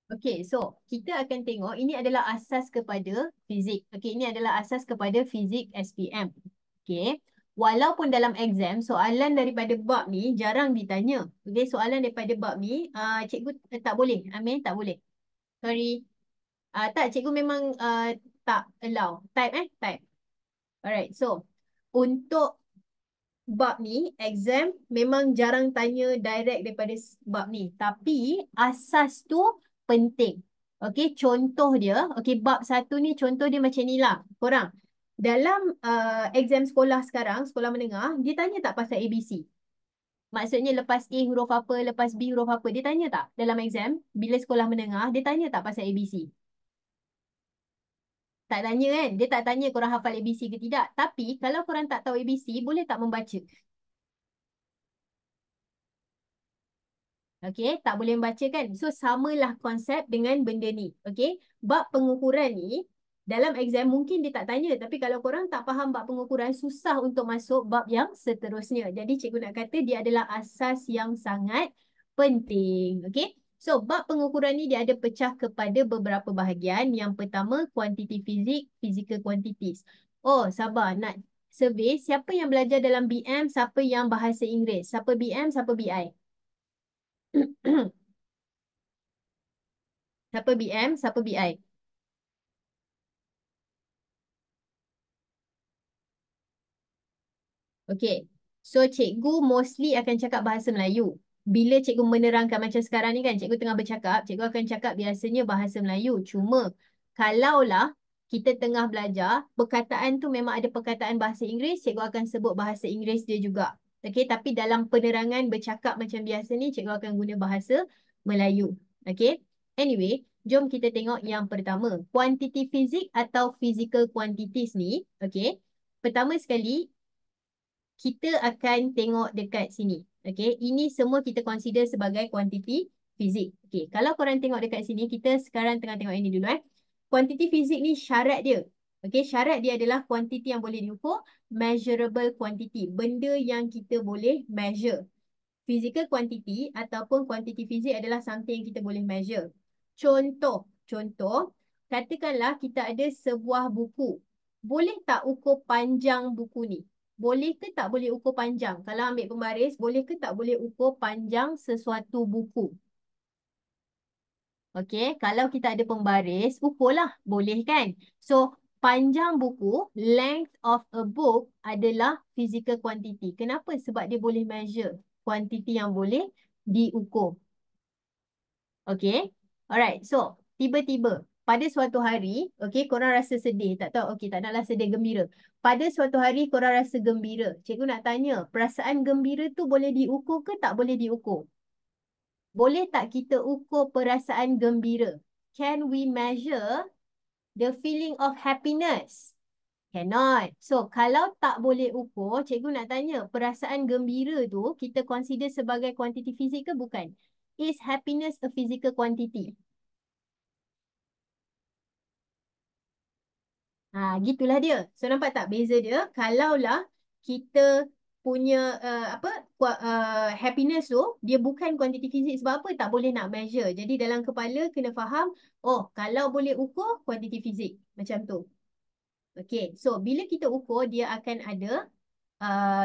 Okay, so kita akan tengok ini adalah asas kepada fizik. Okay, ini adalah asas kepada fizik SPM. Okay, walaupun dalam exam soalan daripada bab ni jarang ditanya. Okay, soalan daripada bab ni cikgu tak boleh. Amin, tak boleh. Sorry. Tak, cikgu memang tak allow. Type. Alright, so untuk bab ni, exam memang jarang tanya direct daripada bab ni. Tapi asas tu penting. Okey, contoh dia, okey bab satu ni contoh dia macam ni lah. Korang, dalam exam sekolah sekarang, sekolah menengah, dia tanya tak pasal ABC? Maksudnya lepas A huruf apa, lepas B huruf apa, dia tanya tak dalam exam? Bila sekolah menengah, dia tanya tak pasal ABC? Tak tanya kan? Dia tak tanya korang hafal ABC ke tidak. Tapi kalau korang tak tahu ABC, boleh tak membaca? Okey, tak boleh membaca kan? So, samalah konsep dengan benda ni. Okey, bab pengukuran ni, dalam exam mungkin dia tak tanya. Tapi kalau korang tak faham bab pengukuran, susah untuk masuk bab yang seterusnya. Jadi, cikgu nak kata dia adalah asas yang sangat penting. Okey, so bab pengukuran ni dia ada pecah kepada beberapa bahagian. Yang pertama, kuantiti fizik, physical quantities. Oh, sabar. Nak survey, siapa yang belajar dalam BM, siapa yang bahasa Inggeris? Siapa BM, siapa BI? Siapa BM, siapa BI? Okay. So, cikgu mostly akan cakap bahasa Melayu. Bila cikgu menerangkan macam sekarang ni kan, cikgu tengah bercakap, cikgu akan cakap biasanya bahasa Melayu. Cuma, kalaulah kita tengah belajar, perkataan tu memang ada perkataan bahasa Inggeris, cikgu akan sebut bahasa Inggeris dia juga. Okay, tapi dalam penerangan bercakap macam biasa ni, cikgu akan guna bahasa Melayu. Okay. Anyway, jom kita tengok yang pertama. Kuantiti fizik atau physical quantities ni, okay. Pertama sekali, kita akan tengok dekat sini. Okay, ini semua kita consider sebagai kuantiti fizik. Okay, kalau korang tengok dekat sini, kita sekarang tengah tengok ini dulu. Kuantiti fizik ni syarat dia. Okay, syarat dia adalah kuantiti yang boleh diukur, measurable quantity. Benda yang kita boleh measure. Physical quantity ataupun kuantiti fizik adalah something yang kita boleh measure. Contoh, katakanlah kita ada sebuah buku. Boleh tak ukur panjang buku ni? Boleh ke tak boleh ukur panjang? Kalau ambil pembaris, boleh ke tak boleh ukur panjang sesuatu buku? Okey, kalau kita ada pembaris, ukurlah. Boleh kan? So, panjang buku, length of a book adalah physical quantity. Kenapa? Sebab dia boleh measure kuantiti yang boleh diukur. Okey. Alright, so tiba-tiba pada suatu hari, okey, korang rasa sedih. Tak tahu, okey, tak naklah sedih, gembira. Pada suatu hari korang rasa gembira. Cikgu nak tanya, perasaan gembira tu boleh diukur ke tak boleh diukur? Boleh tak kita ukur perasaan gembira? Can we measure the feeling of happiness? Cannot. So, kalau tak boleh ukur, cikgu nak tanya, perasaan gembira tu kita consider sebagai kuantiti fizik ke bukan? Is happiness a physical quantity? Gitulah dia. So, nampak tak beza dia? Kalaulah kita punya happiness tu, dia bukan kuantiti fizik. Sebab apa? Tak boleh nak measure. Jadi, dalam kepala kena faham, oh, kalau boleh ukur, kuantiti fizik. Macam tu. Okay, so bila kita ukur, dia akan ada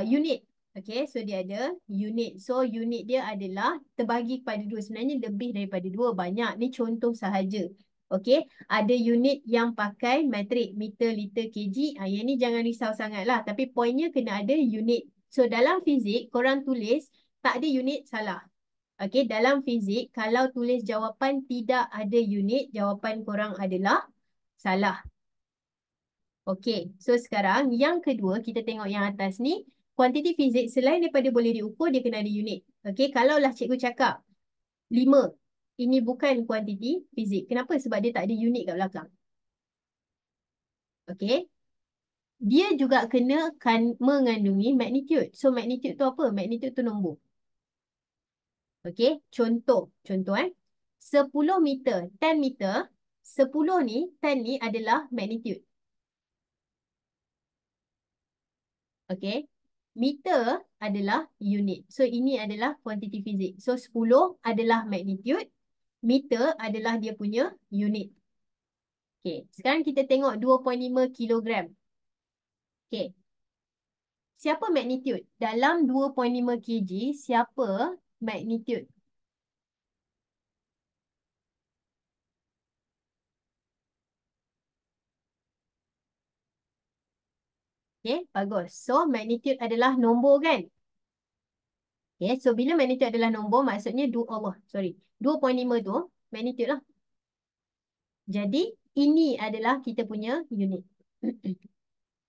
unit. Okay, so dia ada unit. So, unit dia adalah terbagi kepada dua. Sebenarnya lebih daripada dua. Banyak. Ni contoh sahaja. Okay, ada unit yang pakai metrik, meter, liter, kg. Yang ni jangan risau sangat lah. Tapi poinnya kena ada unit. So, dalam fizik, korang tulis tak ada unit, salah. Okay, dalam fizik, kalau tulis jawapan tidak ada unit, jawapan korang adalah salah. Okey, so sekarang yang kedua kita tengok yang atas ni. Kuantiti fizik selain daripada boleh diukur, dia kena ada unit. Okey, kalaulah cikgu cakap 5, ini bukan kuantiti fizik. Kenapa? Sebab dia tak ada unit kat belakang. Okey, dia juga kena mengandungi magnitude. So magnitude tu apa? Magnitude tu nombor. Okey, contoh 10 meter, 10 meter, 10 ni, 10 ni adalah magnitude. Okey. Meter adalah unit. So, ini adalah kuantiti fizik. So, 10 adalah magnitude. Meter adalah dia punya unit. Okay. Sekarang kita tengok 2.5 kilogram. Okay. Siapa magnitude? Dalam 2.5 kg, siapa magnitude? Okay, bagus. So, magnitude adalah nombor kan? Okay, so bila magnitude adalah nombor, maksudnya 2.5 tu magnitude lah. Jadi, ini adalah kita punya unit.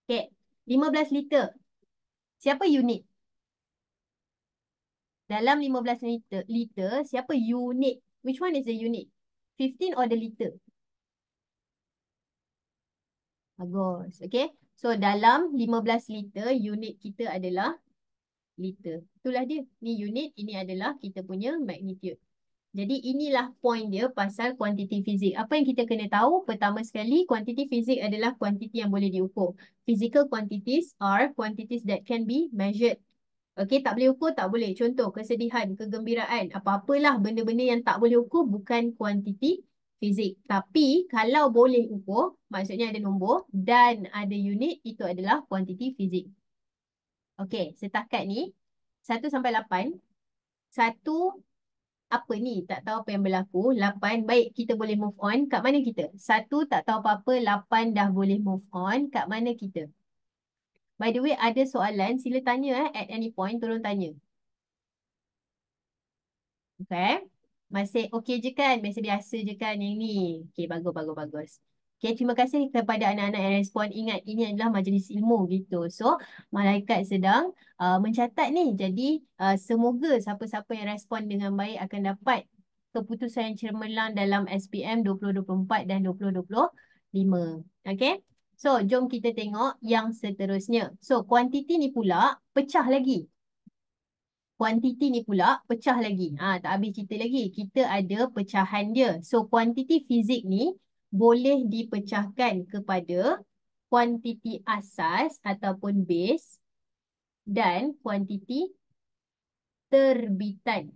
Okay, 15 liter. Siapa unit? Dalam 15 liter, siapa unit? Which one is the unit? 15 or the liter? Bagus. Okay. So, dalam 15 liter, unit kita adalah liter. Itulah dia. Ni unit, ini adalah kita punya magnitude. Jadi, inilah point dia pasal kuantiti fizik. Apa yang kita kena tahu? Pertama sekali, kuantiti fizik adalah kuantiti yang boleh diukur. Physical quantities are quantities that can be measured. Okay, tak boleh ukur, tak boleh. Contoh, kesedihan, kegembiraan, apa-apalah benda-benda yang tak boleh ukur bukan kuantiti fizik. Tapi, kalau boleh ukur, maksudnya ada nombor dan ada unit, itu adalah kuantiti fizik. Okay, setakat ni, 1 sampai 8. 1, apa ni? Tak tahu apa yang berlaku. 8, baik, kita boleh move on. Kat mana kita? 1, tak tahu apa-apa. 8 dah boleh move on. Kat mana kita? By the way, ada soalan. Sila tanya at any point. Tolong tanya. Okay. Masih okey je kan? Biasa-biasa je kan yang ni? Okey, bagus, bagus, bagus. Okay, terima kasih kepada anak-anak yang respon. Ingat, ini adalah majlis ilmu gitu. So, malaikat sedang mencatat ni. Jadi, semoga siapa-siapa yang respon dengan baik akan dapat keputusan yang cemerlang dalam SPM 2024 dan 2025. Okay? So, jom kita tengok yang seterusnya. So, kuantiti ni pula pecah lagi. Kuantiti ni pula pecah lagi. Tak habis cerita lagi. Kita ada pecahan dia. So, kuantiti fizik ni boleh dipecahkan kepada kuantiti asas ataupun base dan kuantiti terbitan.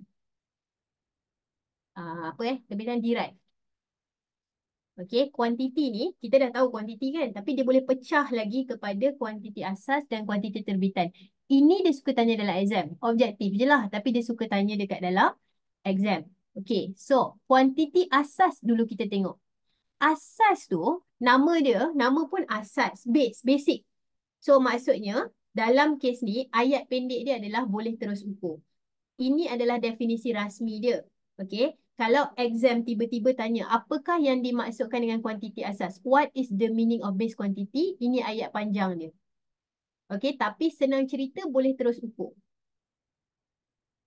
Terbitan derive. Okey, kuantiti ni, kita dah tahu kuantiti kan, tapi dia boleh pecah lagi kepada kuantiti asas dan kuantiti terbitan. Ini dia suka tanya dalam exam. Objektif je lah, tapi dia suka tanya dekat dalam exam. Okey, so kuantiti asas dulu kita tengok. Asas tu, nama dia, nama pun asas, base, basic. So maksudnya, dalam kes ni, ayat pendek dia adalah boleh terus ukur. Ini adalah definisi rasmi dia. Okey. Kalau exam tiba-tiba tanya, apakah yang dimaksudkan dengan kuantiti asas? What is the meaning of base quantity? Ini ayat panjang dia. Okey, tapi senang cerita boleh terus ukur.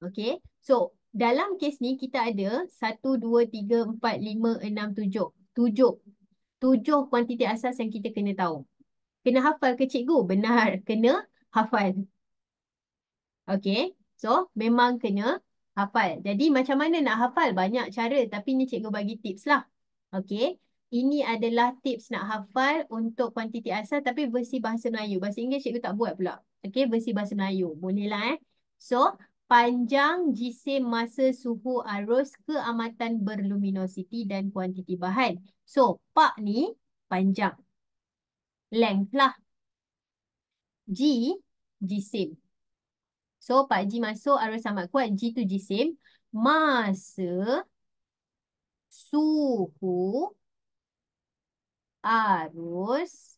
Okey. So, dalam kes ni kita ada 1, 2, 3, 4, 5, 6, 7. 7. 7 kuantiti asas yang kita kena tahu. Kena hafal ke cikgu? Benar, kena hafal. Okay. So, memang kena hafal. Jadi, macam mana nak hafal? Banyak cara. Tapi ni cikgu bagi tips lah. Okay. Ini adalah tips nak hafal untuk kuantiti asal tapi versi bahasa Melayu. Bahasa Inggeris cikgu tak buat pula. Okay. Versi bahasa Melayu. Boleh lah So, panjang jisim masa suhu arus keamatan berluminositi dan kuantiti bahan. So, pak ni panjang. Length lah. G, jisim. So, Pak G masuk arus amat kuat. G tu jisim. Masa suhu arus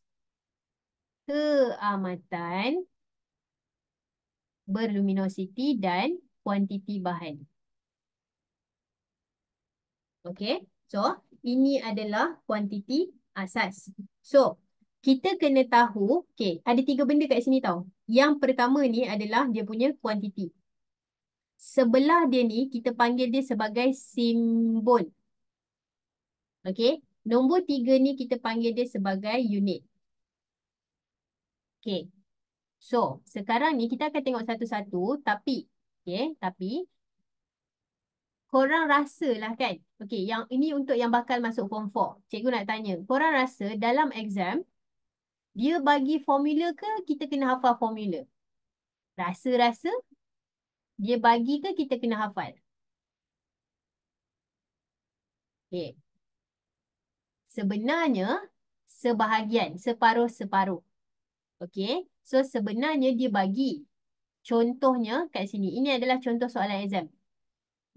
keamatan berluminositi dan kuantiti bahan. Okay. So, ini adalah kuantiti asas. So, kita kena tahu, okay, ada 3 benda kat sini tau. Yang pertama ni adalah dia punya kuantiti. Sebelah dia ni, kita panggil dia sebagai simbol. Okay. Nombor 3 ni kita panggil dia sebagai unit. Okay. So, sekarang ni kita akan tengok satu-satu. Tapi, korang rasa lah kan. Okay, yang ini untuk yang bakal masuk form 4. Cikgu nak tanya. Korang rasa dalam exam, dia bagi formula ke kita kena hafal formula? Rasa-rasa dia bagi ke kita kena hafal? Okay. Sebenarnya sebahagian, separuh-separuh. Okay. So sebenarnya dia bagi. Contohnya kat sini. Ini adalah contoh soalan exam.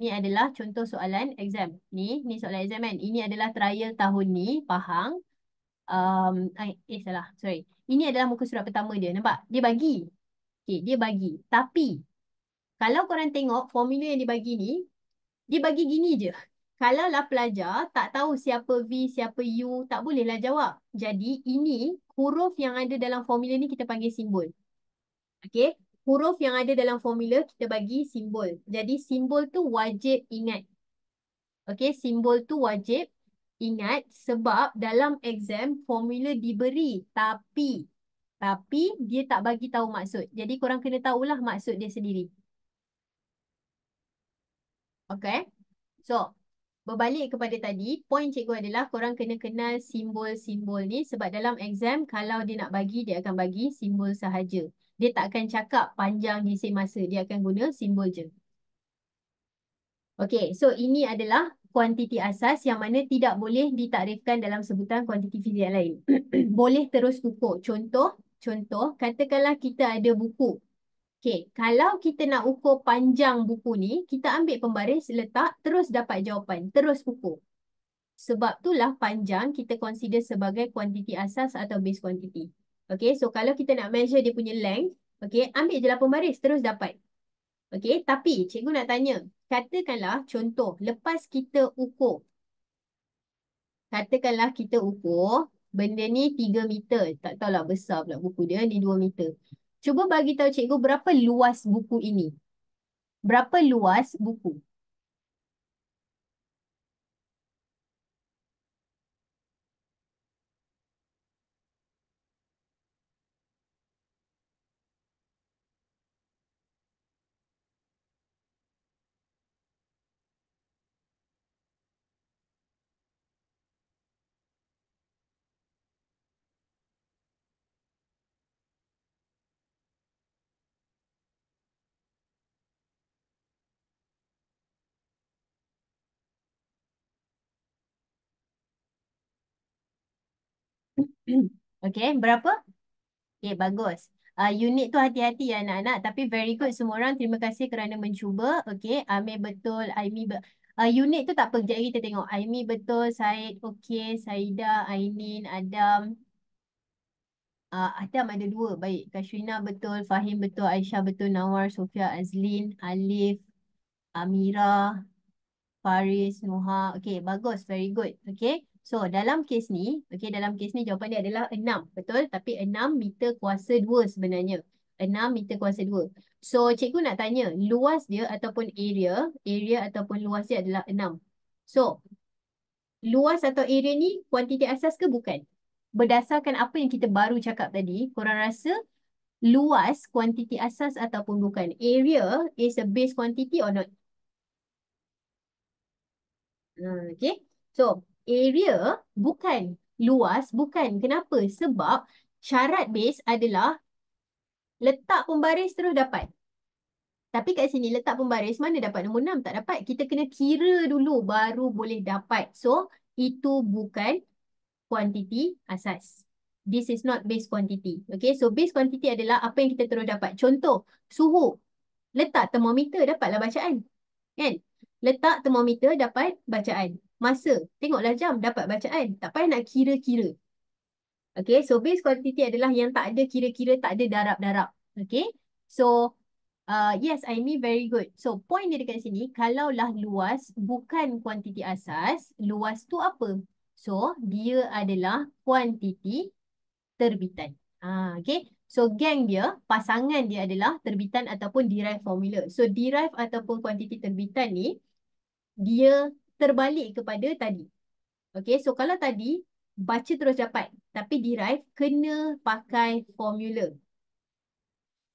Ni adalah contoh soalan exam. Ni soalan exam kan. Ini adalah trial tahun ni, Pahang. Salah. Sorry. Ini adalah muka surat pertama dia. Nampak? Dia bagi. Okay, dia bagi. Tapi, kalau korang tengok formula yang dia bagi ni, dia bagi gini je. Kalau lah pelajar tak tahu siapa V, siapa U, tak bolehlah jawab. Jadi, ini huruf yang ada dalam formula ni kita panggil simbol. Okay? Huruf yang ada dalam formula kita bagi simbol. Jadi, simbol tu wajib ingat. Okay, simbol tu wajib ingat sebab dalam exam formula diberi tapi dia tak bagi tahu maksud. Jadi korang kena tahulah maksud dia sendiri. Okay. So, berbalik kepada tadi, poin cikgu adalah korang kena kenal simbol-simbol ni sebab dalam exam kalau dia nak bagi, dia akan bagi simbol sahaja. Dia tak akan cakap panjang isi masa. Dia akan guna simbol je. Okey, so ini adalah kuantiti asas yang mana tidak boleh ditakrifkan dalam sebutan kuantiti fizik yang lain. Boleh terus ukur. Contoh, katakanlah kita ada buku. Okey, kalau kita nak ukur panjang buku ni, kita ambil pembaris, letak, terus dapat jawapan, terus ukur. Sebab itulah panjang kita consider sebagai kuantiti asas atau base quantity. Okey, so kalau kita nak measure dia punya length, okey, ambil je lah pembaris, terus dapat. Okey, tapi cikgu nak tanya, katakanlah contoh, lepas kita ukur, katakanlah kita ukur, benda ni 3 meter, tak tahulah besar pula buku dia, ni 2 meter. Cuba bagi tahu cikgu berapa luas buku ini. Berapa luas buku? Okey, berapa? Okey, bagus. Unit tu hati-hati ya anak-anak. Tapi very good semua orang. Terima kasih kerana mencuba. Okey, Amir betul. Unit tu tak apa. Sekejap lagi kita tengok. Aimi betul. Syed okey. Saida, Ainin, Adam. Adam ada 2. Baik. Kashrina betul. Fahim betul. Aisyah betul. Nawar, Sofia, Azlin, Alif, Amira, Faris, Nuha. Okey, bagus. Very good. Okey. So, dalam kes ni, dalam kes ni jawapan dia adalah 6. Betul? Tapi 6 meter kuasa 2 sebenarnya. 6 meter kuasa 2. So, cikgu nak tanya, luas dia ataupun area ataupun luas dia adalah 6. So, luas atau area ni kuantiti asas ke bukan? Berdasarkan apa yang kita baru cakap tadi, korang rasa luas kuantiti asas ataupun bukan? Area is a base quantity or not? Okay. So, area bukan luas, bukan. Kenapa? Sebab syarat base adalah letak pembaris terus dapat. Tapi kat sini letak pembaris, mana dapat nombor 6? Tak dapat. Kita kena kira dulu baru boleh dapat. So, itu bukan kuantiti asas. This is not base quantity. Okay, so base quantity adalah apa yang kita terus dapat. Contoh, suhu. Letak termometer, dapatlah bacaan. Kan? Letak termometer, dapat bacaan. Masa, tengoklah jam, dapat bacaan. Tak payah nak kira-kira. Okay, so base quantity adalah yang tak ada kira-kira, tak ada darab-darab. Okay, so yes, I mean very good. So, point dia dekat sini, kalaulah luas bukan kuantiti asas, luas tu apa? So, dia adalah kuantiti terbitan. Okay. So, gang dia, pasangan dia adalah terbitan ataupun derived formula. So, derived ataupun kuantiti terbitan ni, dia terbalik kepada tadi. Okay. So, kalau tadi, baca terus dapat. Tapi derived, kena pakai formula.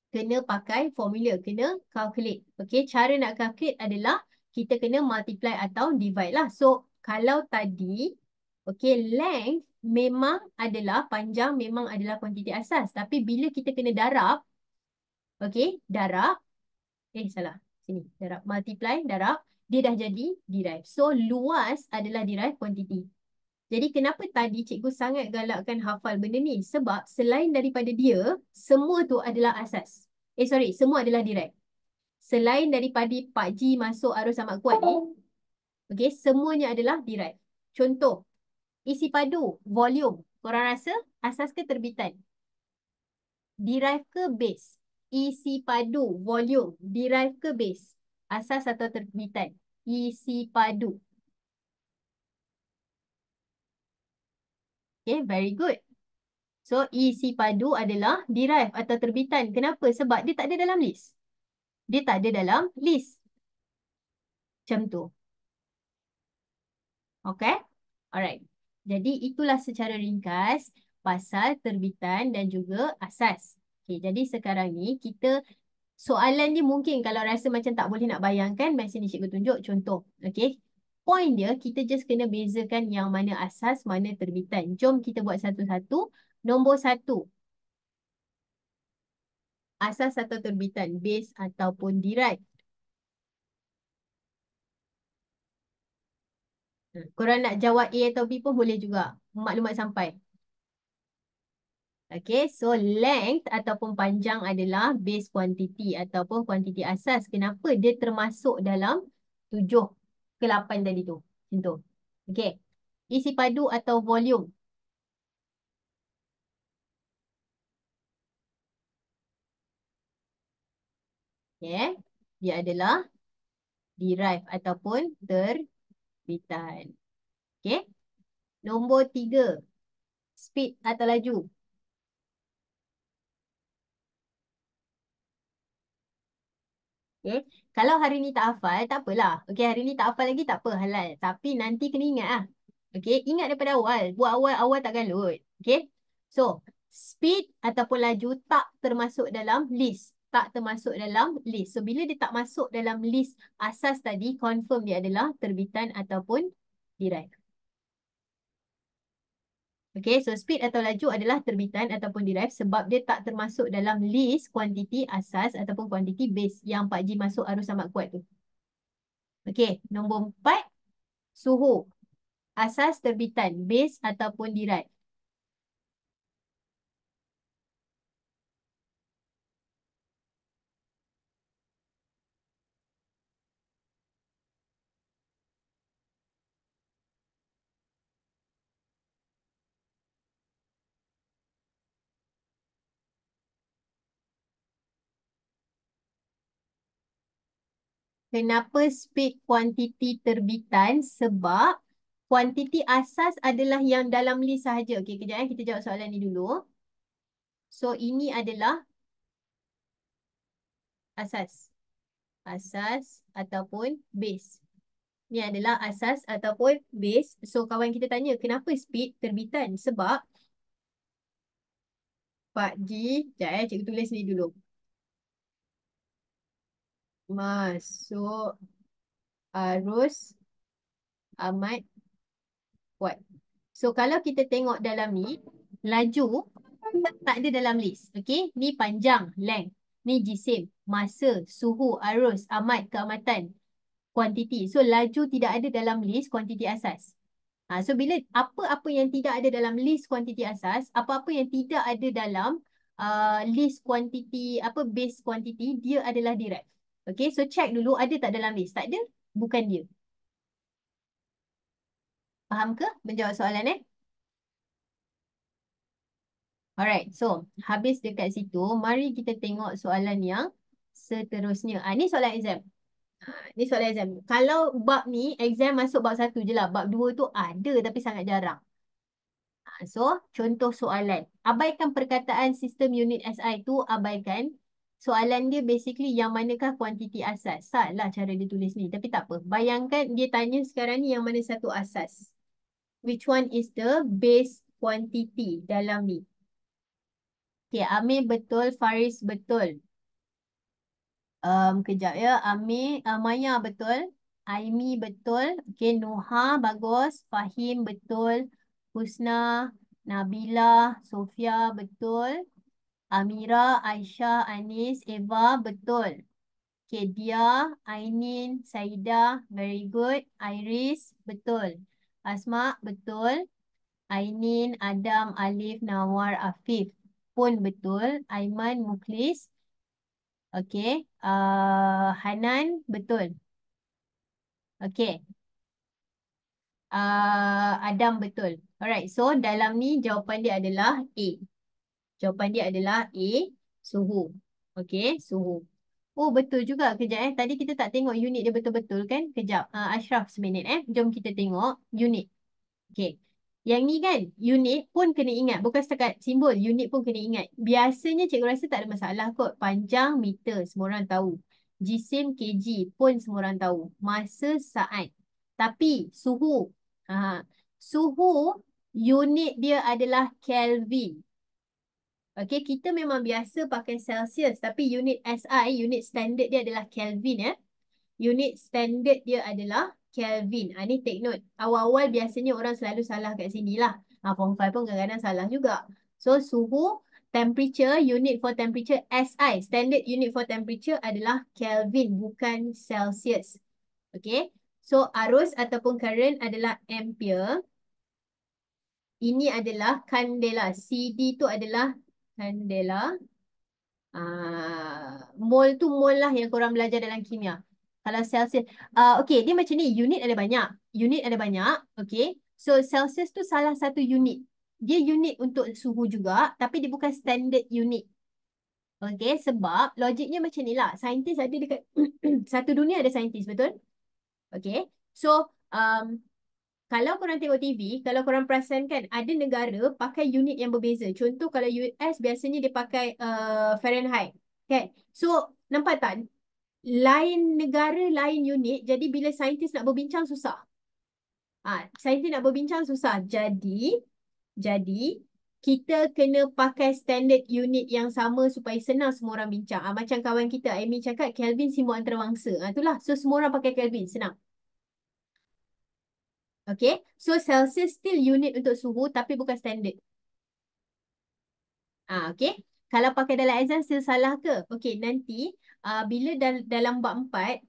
Kena pakai formula. Kena calculate. Okay. Cara nak calculate adalah, kita kena multiply atau divide lah. So, kalau tadi, okay, length memang adalah, panjang memang adalah kuantiti asas. Tapi bila kita kena darab, okay, darab, salah. Sini, darab, multiply, darab. dia dah jadi derived. So, luas adalah derived quantity. Jadi kenapa tadi cikgu sangat galakkan hafal benda ni? Sebab selain daripada dia, semua tu adalah asas. Semua adalah derived. Selain daripada Pak G masuk arus amat kuat ni, okay, semuanya adalah derived. Contoh, isi padu, volume. Korang rasa asas ke terbitan? Derived ke base? Isi padu, volume. Derived ke base? Asas atau terbitan? Isi padu. Okay, very good. So, isi padu adalah derived atau terbitan. Kenapa? Sebab dia tak ada dalam list. Dia tak ada dalam list. Macam tu. Okay? Alright. Jadi, itulah secara ringkas pasal terbitan dan juga asas. Okay, jadi sekarang ni kita soalan dia mungkin kalau rasa macam tak boleh nak bayangkan, mari sini cikgu tunjuk contoh. Okay? Point dia, kita just kena bezakan yang mana asas, mana terbitan. Jom kita buat satu-satu. Nombor 1. Asas atau terbitan, base ataupun derived. Korang nak jawab A atau B pun boleh juga. Maklumat sampai. Okay, so length ataupun panjang adalah base quantity ataupun kuantiti asas. Kenapa? Dia termasuk dalam 7 ke 8 tadi tu. Macam tu. Okay. Isi padu atau volume. Okay. Dia adalah derived ataupun terbitan. Okay. Nombor 3. Speed atau laju. Okay. Kalau hari ni tak hafal, tak apalah. Okay, hari ni tak hafal lagi, tak apa, halal. Tapi nanti kena ingat lah. Okay, ingat daripada awal. Buat awal-awal tak galut. Okay. So, speed ataupun laju tak termasuk dalam list. Tak termasuk dalam list. So, bila dia tak masuk dalam list asas tadi, confirm dia adalah terbitan ataupun derived. Okay, so speed atau laju adalah terbitan ataupun derived sebab dia tak termasuk dalam list kuantiti asas ataupun kuantiti base yang Pak G masuk arus amat kuat tu. Okay, nombor 4, suhu. Asas terbitan, base ataupun derived. Kenapa speed kuantiti terbitan? Sebab kuantiti asas adalah yang dalam list sahaja. Okey, kejap kita jawab soalan ni dulu. So, ini adalah asas. Asas ataupun base. Ni adalah asas ataupun base. So, kawan kita tanya, kenapa speed terbitan? Sebab Pak G, sekejap cikgu tulis ni dulu. Masuk arus amat kuat. So, kalau kita tengok dalam ni, laju tak ada dalam list. Okay, ni panjang, length. Ni jisim, masa, suhu, arus, amat, keamatan, kuantiti. So, laju tidak ada dalam list kuantiti asas. So, bila apa-apa yang tidak ada dalam list kuantiti asas, apa-apa yang tidak ada dalam list kuantiti, base kuantiti, dia adalah derived. Okay, so check dulu ada tak dalam list. Tak ada, bukan dia. Faham ke? Menjawab soalan Alright, so habis dekat situ, mari kita tengok soalan yang seterusnya. Ni soalan exam. Ni soalan exam. Kalau bab ni, exam masuk bab 1 je lah. Bab 2 tu ada tapi sangat jarang. So, contoh soalan. Abaikan perkataan sistem unit SI tu, abaikan. Soalan dia basically yang manakah kuantiti asas. Salah cara dia tulis ni. Tapi tak apa. Bayangkan dia tanya sekarang ni yang mana satu asas. Which one is the base quantity dalam ni? Okay, Amir betul, Faris betul. Kejap ya. Amir, Maya betul. Aimi betul. Okay, Nuha bagus. Fahim betul. Husna, Nabila, Sofia betul. Amira, Aisyah, Anis, Eva betul. Okay, Dia, Ainin, Saida, very good. Iris, betul. Asma, betul. Ainin, Adam, Alif, Nawar, Afif pun betul. Aiman, Muklis. Okay. Hanan, betul. Okay. Adam, betul. Alright, so dalam ni jawapan dia adalah A. Jawapan dia adalah A, suhu. Okay, suhu. Oh, betul juga. Kejap Tadi kita tak tengok unit dia betul-betul kan? Kejap. Ashraf seminit Jom kita tengok unit. Okay. Yang ni kan, unit pun kena ingat. Bukan setakat simbol, unit pun kena ingat. Biasanya cikgu rasa tak ada masalah kot. Panjang meter, semua orang tahu. Jisim kg pun semua orang tahu. Masa saat. Tapi suhu. Suhu, unit dia adalah Kelvin. Okay, kita memang biasa pakai Celsius. Tapi unit SI, unit standard dia adalah Kelvin ya. Unit standard dia adalah Kelvin. Ni take note. Awal-awal biasanya orang selalu salah kat sini lah. Form 5 pun kadang-kadang salah juga. So, suhu, temperature, unit for temperature, SI, standard unit for temperature adalah Kelvin, bukan Celsius. Okay. So, arus ataupun current adalah ampere. Ini adalah kandela. CD tu adalah kandela. Mol tu mol lah yang korang belajar dalam kimia. Kalau Celsius. Okay, dia macam ni. Unit ada banyak. Unit ada banyak. Okay. So, Celsius tu salah satu unit. Dia unit untuk suhu juga. Tapi dia bukan standard unit. Okay, sebab logiknya macam ni lah. Saintis ada dekat satu dunia ada saintis, betul? Okay. So, kalau korang tengok TV, kalau korang perasan kan, ada negara pakai unit yang berbeza. Contoh kalau US biasanya dia pakai Fahrenheit. Kan? So, nampak tak? Lain negara, lain unit. Jadi bila saintis nak berbincang susah. Saintis nak berbincang susah. Jadi kita kena pakai standard unit yang sama supaya senang semua orang bincang. Macam kawan kita, Amy cakap Kelvin simbol antarabangsa. Itulah. So, semua orang pakai Kelvin. Senang. Okay, so Celsius still unit untuk suhu tapi bukan standard. Okay. Kalau pakai dalam exam still salah ke? Okay, nanti bila dalam bab 4,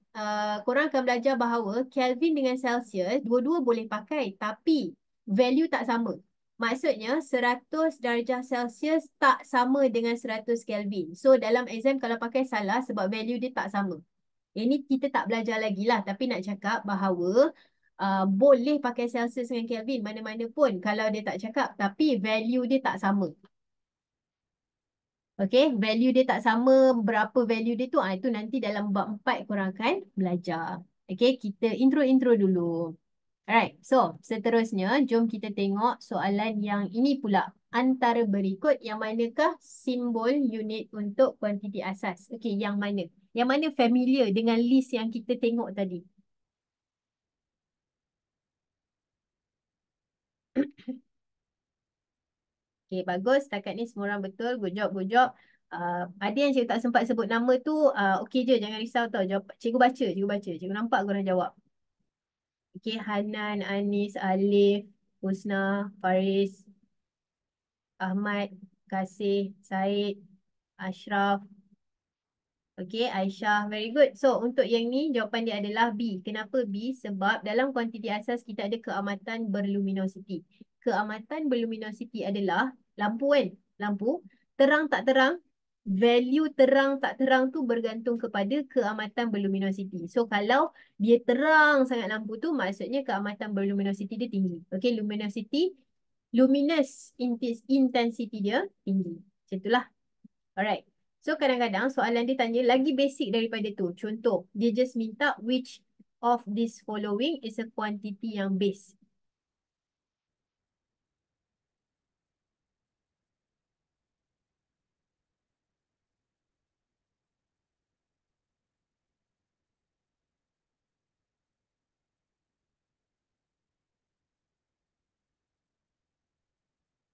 korang akan belajar bahawa Kelvin dengan Celsius, dua-dua boleh pakai tapi value tak sama. Maksudnya 100 darjah Celsius tak sama dengan 100 Kelvin. So dalam exam kalau pakai salah sebab value dia tak sama. Ini kita tak belajar lagi lah. Tapi nak cakap bahawa boleh pakai Celsius dengan Kelvin mana-mana pun kalau dia tak cakap. Tapi value dia tak sama. Okay, value dia tak sama. Berapa value dia tu? Itu nanti dalam bab 4 korang akan belajar. Okay, kita intro-intro dulu. Alright, so seterusnya jom kita tengok soalan yang ini pula. Antara berikut yang manakah simbol unit untuk kuantiti asas? Okay, yang mana? Yang mana familiar dengan list yang kita tengok tadi? Okay, bagus. Setakat ni semua orang betul. Good job, good job. Ada yang cikgu tak sempat sebut nama tu, okey je. Jangan risau tau. Jawab, cikgu baca, cikgu baca. Cikgu nampak korang jawab. Okay, Hanan, Anis, Alif, Husna, Faris, Ahmad, Kasih, Said, Ashraf. Okay, Aisyah. Very good. So, untuk yang ni, jawapan dia adalah B. Kenapa B? Sebab dalam kuantiti asas, kita ada keamatan berluminositi. Keamatan berluminositi adalah lampu kan? Lampu. Terang tak terang. Value terang tak terang tu bergantung kepada keamatan berluminositi. So, kalau dia terang sangat lampu tu, maksudnya keamatan berluminositi dia tinggi. Okay, luminous intensity dia tinggi. Macam itulah. Alright. So kadang-kadang soalan dia tanya lagi basic daripada tu. Contoh, dia just minta which of this following is a quantity yang base.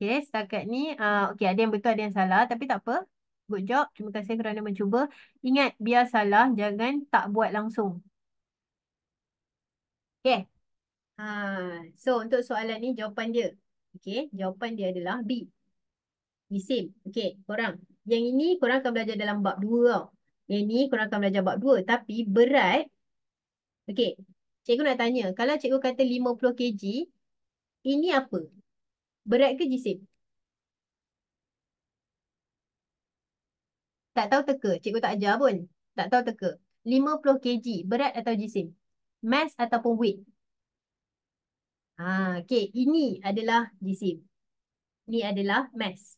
Okay, setakat ni, okay, ada yang betul, ada yang salah. Tapi tak apa. Good job. Terima kasih kerana mencuba. Ingat, biar salah, jangan tak buat langsung. Okay. So, untuk soalan ni, jawapan dia. Okay, jawapan dia adalah B. Jisim. Okay, korang. Yang ini korang akan belajar dalam bab 2 tau. Yang ni korang akan belajar bab 2. Tapi berat, okey. Cikgu nak tanya, kalau cikgu kata 50 kg, ini apa? Berat ke jisim? Tak tahu teka. Cikgu tak ajar pun. Tak tahu teka. 50 kg, berat atau jisim? Mass ataupun weight? Okey. Ini adalah jisim. Ini adalah mass.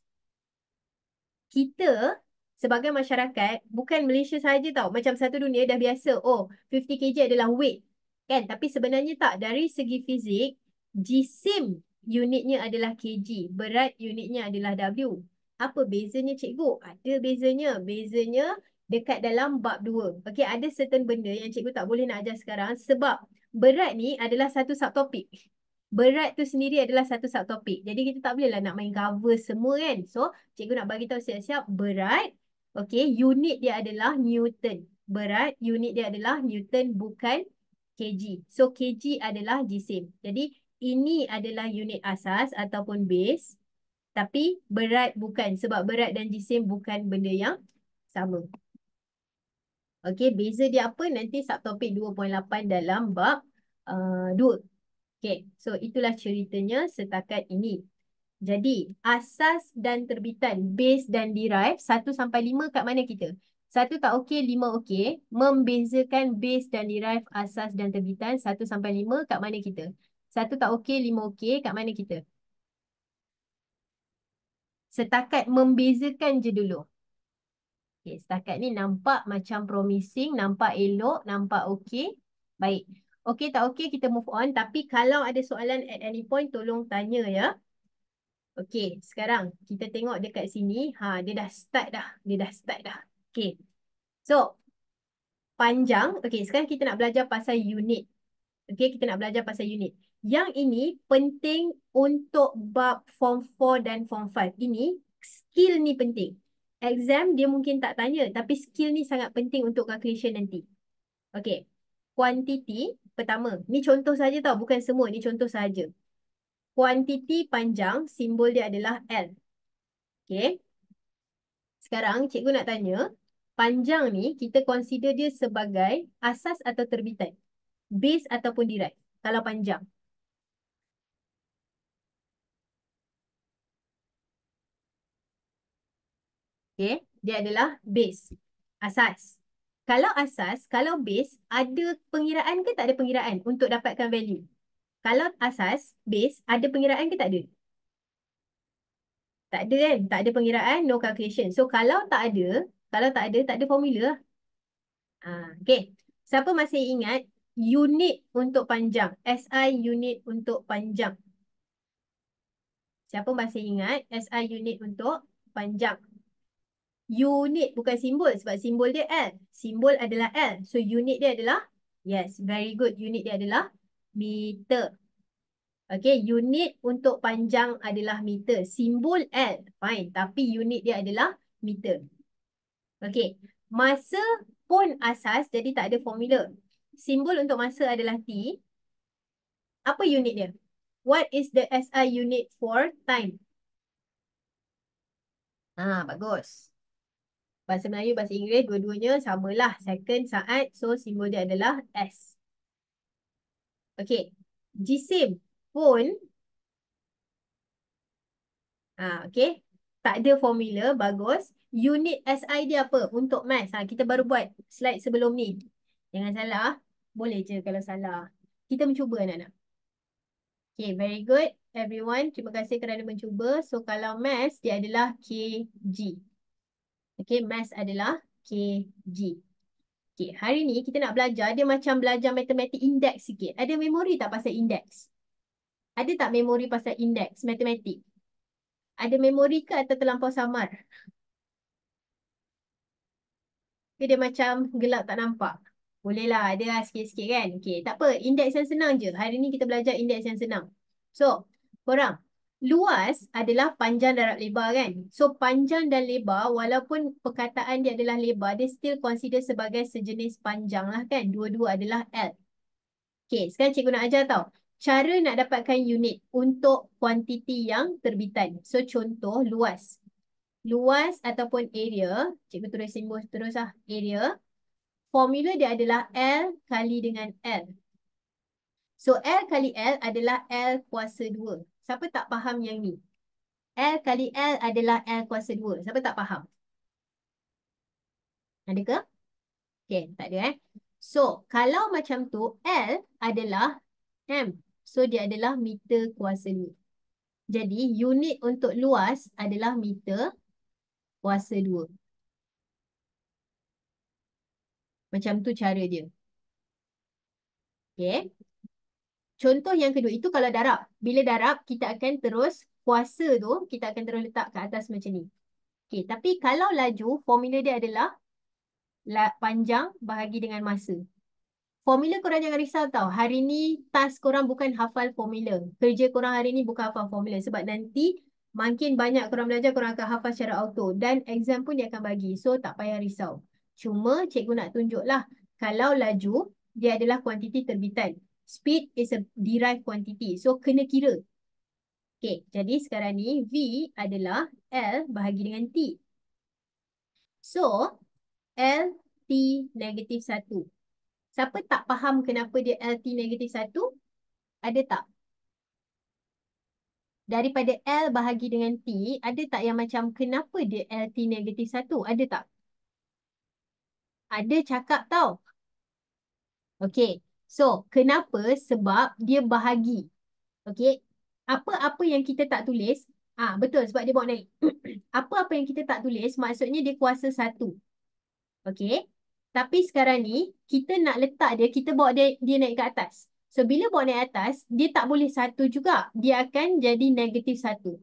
Kita sebagai masyarakat, bukan Malaysia saja tau. Macam satu dunia dah biasa. Oh, 50 kg adalah weight. Kan? Tapi sebenarnya tak. Dari segi fizik, jisim unitnya adalah kg. Berat unitnya adalah W. Apa bezanya cikgu? Ada bezanya. Bezanya dekat dalam bab 2. Okey, ada certain benda yang cikgu tak boleh nak ajar sekarang sebab berat ni adalah satu subtopik. Berat tu sendiri adalah satu subtopik. Jadi kita tak bolehlah nak main cover semua kan. So, cikgu nak bagi tahu siap-siap berat. Okey, unit dia adalah Newton. Berat, unit dia adalah Newton bukan kg. So, kg adalah jisim. Jadi, ini adalah unit asas ataupun base. Tapi berat bukan. Sebab berat dan jisim bukan benda yang sama. Okey, beza dia apa? Nanti subtopik 2.8 dalam bab 2. Okay, so itulah ceritanya setakat ini. Jadi, asas dan terbitan, base dan derive, 1 sampai 5 kat mana kita? 1 tak okey, 5 okey. Membezakan base dan derive, asas dan terbitan, 1 sampai 5 kat mana kita? 1 tak okey, 5 okey, kat mana kita? Setakat membezakan je dulu. Okay, setakat ni nampak macam promising, nampak elok, nampak okey. Baik. Okey tak okey, kita move on. Tapi kalau ada soalan at any point, tolong tanya ya. Okey, sekarang kita tengok dekat sini. Dia dah start dah. Dia dah start dah. Okey. So, panjang. Okey, sekarang kita nak belajar pasal unit. Okey, kita nak belajar pasal unit. Yang ini penting untuk bab Form 4 dan Form 5. Ini, skill ni penting. Exam dia mungkin tak tanya, tapi skill ni sangat penting untuk calculation nanti. Okey. Kuantiti, pertama. Ni contoh saja tau, bukan semua. Ni contoh saja. Kuantiti panjang, simbol dia adalah L. Okey. Sekarang cikgu nak tanya, panjang ni kita consider dia sebagai asas atau terbitan? Base ataupun derive? Kalau panjang. Okey, dia adalah base. Asas. Kalau asas, kalau base, ada pengiraan ke tak ada pengiraan untuk dapatkan value? Kalau asas, base, ada pengiraan ke tak ada? Tak ada kan? Tak ada pengiraan, no calculation. So, kalau tak ada formula. Okay. Siapa masih ingat unit untuk panjang? SI unit untuk panjang. Siapa masih ingat SI unit untuk panjang? Unit bukan simbol sebab simbol dia L. Simbol adalah L. So, unit dia adalah, yes, very good. Unit dia adalah meter. Okay, unit untuk panjang adalah meter. Simbol L, fine. Tapi unit dia adalah meter. Okay, masa pun asas, jadi tak ada formula. Simbol untuk masa adalah T. Apa unit dia? What is the SI unit for time? Bagus. Bahasa Melayu, bahasa Inggeris, dua-duanya samalah. Second, saat. So, simbol dia adalah S. Okay. Jisim pun. Okay. Tak ada formula. Bagus. Unit SI dia apa? Untuk maths. Kita baru buat slide sebelum ni. Jangan salah. Boleh je kalau salah. Kita mencuba anak-anak. Okay, very good. Everyone, terima kasih kerana mencuba. So, kalau maths, dia adalah kg. Okay, maths adalah kg. Okay, hari ni kita nak belajar, dia macam belajar matematik indeks sikit. Ada memori tak pasal indeks? Ada tak memori pasal indeks matematik? Ada memori ke atau terlampau samar? Ke dia macam gelap tak nampak? Bolehlah, ada lah sikit-sikit kan? Okay, tak apa. Indeks yang senang je. Hari ni kita belajar indeks yang senang. So, korang, luas adalah panjang darab lebar kan? So, panjang dan lebar, walaupun perkataan dia adalah lebar, dia still consider sebagai sejenis panjang lah kan? Dua-dua adalah L. Okay, sekarang cikgu nak ajar tau. Cara nak dapatkan unit untuk kuantiti yang terbitan. So, contoh luas. luas ataupun area, cikgu tulis simbol terus lah, area, formula dia adalah L kali dengan L. So, L kali L adalah L kuasa 2. Siapa tak faham yang ni? L kali L adalah L kuasa 2. Siapa tak faham? Ada ke? Okay, tak ada So, kalau macam tu, L adalah M. So, dia adalah meter kuasa 2. Jadi, unit untuk luas adalah meter kuasa 2. Macam tu cara dia. Okay. Contoh yang kedua, itu kalau darab. Bila darab, kita akan terus kuasa tu, kita akan terus letak ke atas macam ni. Okay, tapi kalau laju, formula dia adalah panjang bahagi dengan masa. Formula korang jangan risau tau. Hari ni task korang bukan hafal formula. Kerja korang hari ni bukan hafal formula. Sebab nanti makin banyak korang belajar, korang akan hafal secara auto. Dan exam pun dia akan bagi. So tak payah risau. Cuma cikgu nak tunjuklah. Kalau laju, dia adalah kuantiti terbitan. Speed is a derived quantity. So kena kira. Okay, jadi sekarang ni V adalah L bahagi dengan T. So, L T negatif 1. Siapa tak faham kenapa dia LT negatif 1? Ada tak? Daripada L bahagi dengan T, ada tak yang macam kenapa dia LT negatif 1? Ada tak? Ada cakap tau. Okay. So, kenapa? Sebab dia bahagi. Okay. Apa-apa yang kita tak tulis, betul sebab dia bawa naik. Apa-apa yang kita tak tulis, maksudnya dia kuasa 1. Okay. Tapi sekarang ni, kita nak letak dia, kita bawa dia naik ke atas. So, bila bawa naik atas, dia tak boleh 1 juga. Dia akan jadi negatif 1.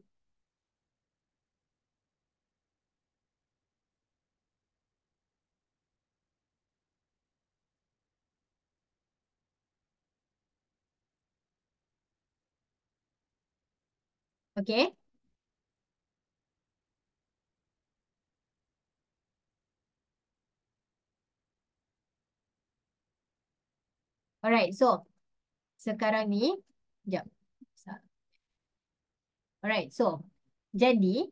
Okay. Alright, so sekarang ni, sekejap. Alright, so jadi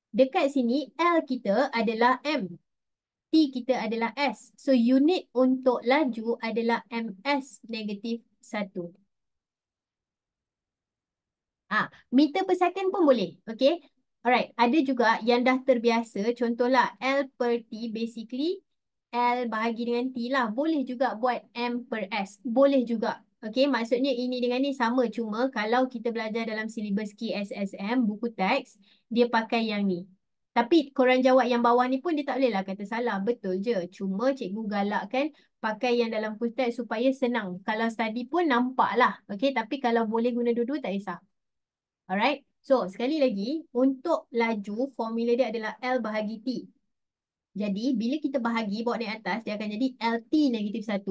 dekat sini L kita adalah M, T kita adalah S. So unit untuk laju adalah MS negatif 1. Meter per second pun boleh. Okay. Alright. Ada juga yang dah terbiasa. Contohlah L per T. Basically, L bahagi dengan T lah. Boleh juga buat M per S. Boleh juga. Okay. Maksudnya ini dengan ni sama. Cuma kalau kita belajar dalam silibus KSSM, buku teks, dia pakai yang ni. Tapi korang jawab yang bawah ni pun dia tak boleh lah kata salah. Betul je. Cuma cikgu galakkan pakai yang dalam buku teks supaya senang. Kalau study pun nampak lah. Okay. Tapi kalau boleh guna dua-dua tak kisah. Alright. So, sekali lagi, untuk laju, formula dia adalah L bahagi T. Jadi, bila kita bahagi, bawa naik atas, dia akan jadi LT negatif 1.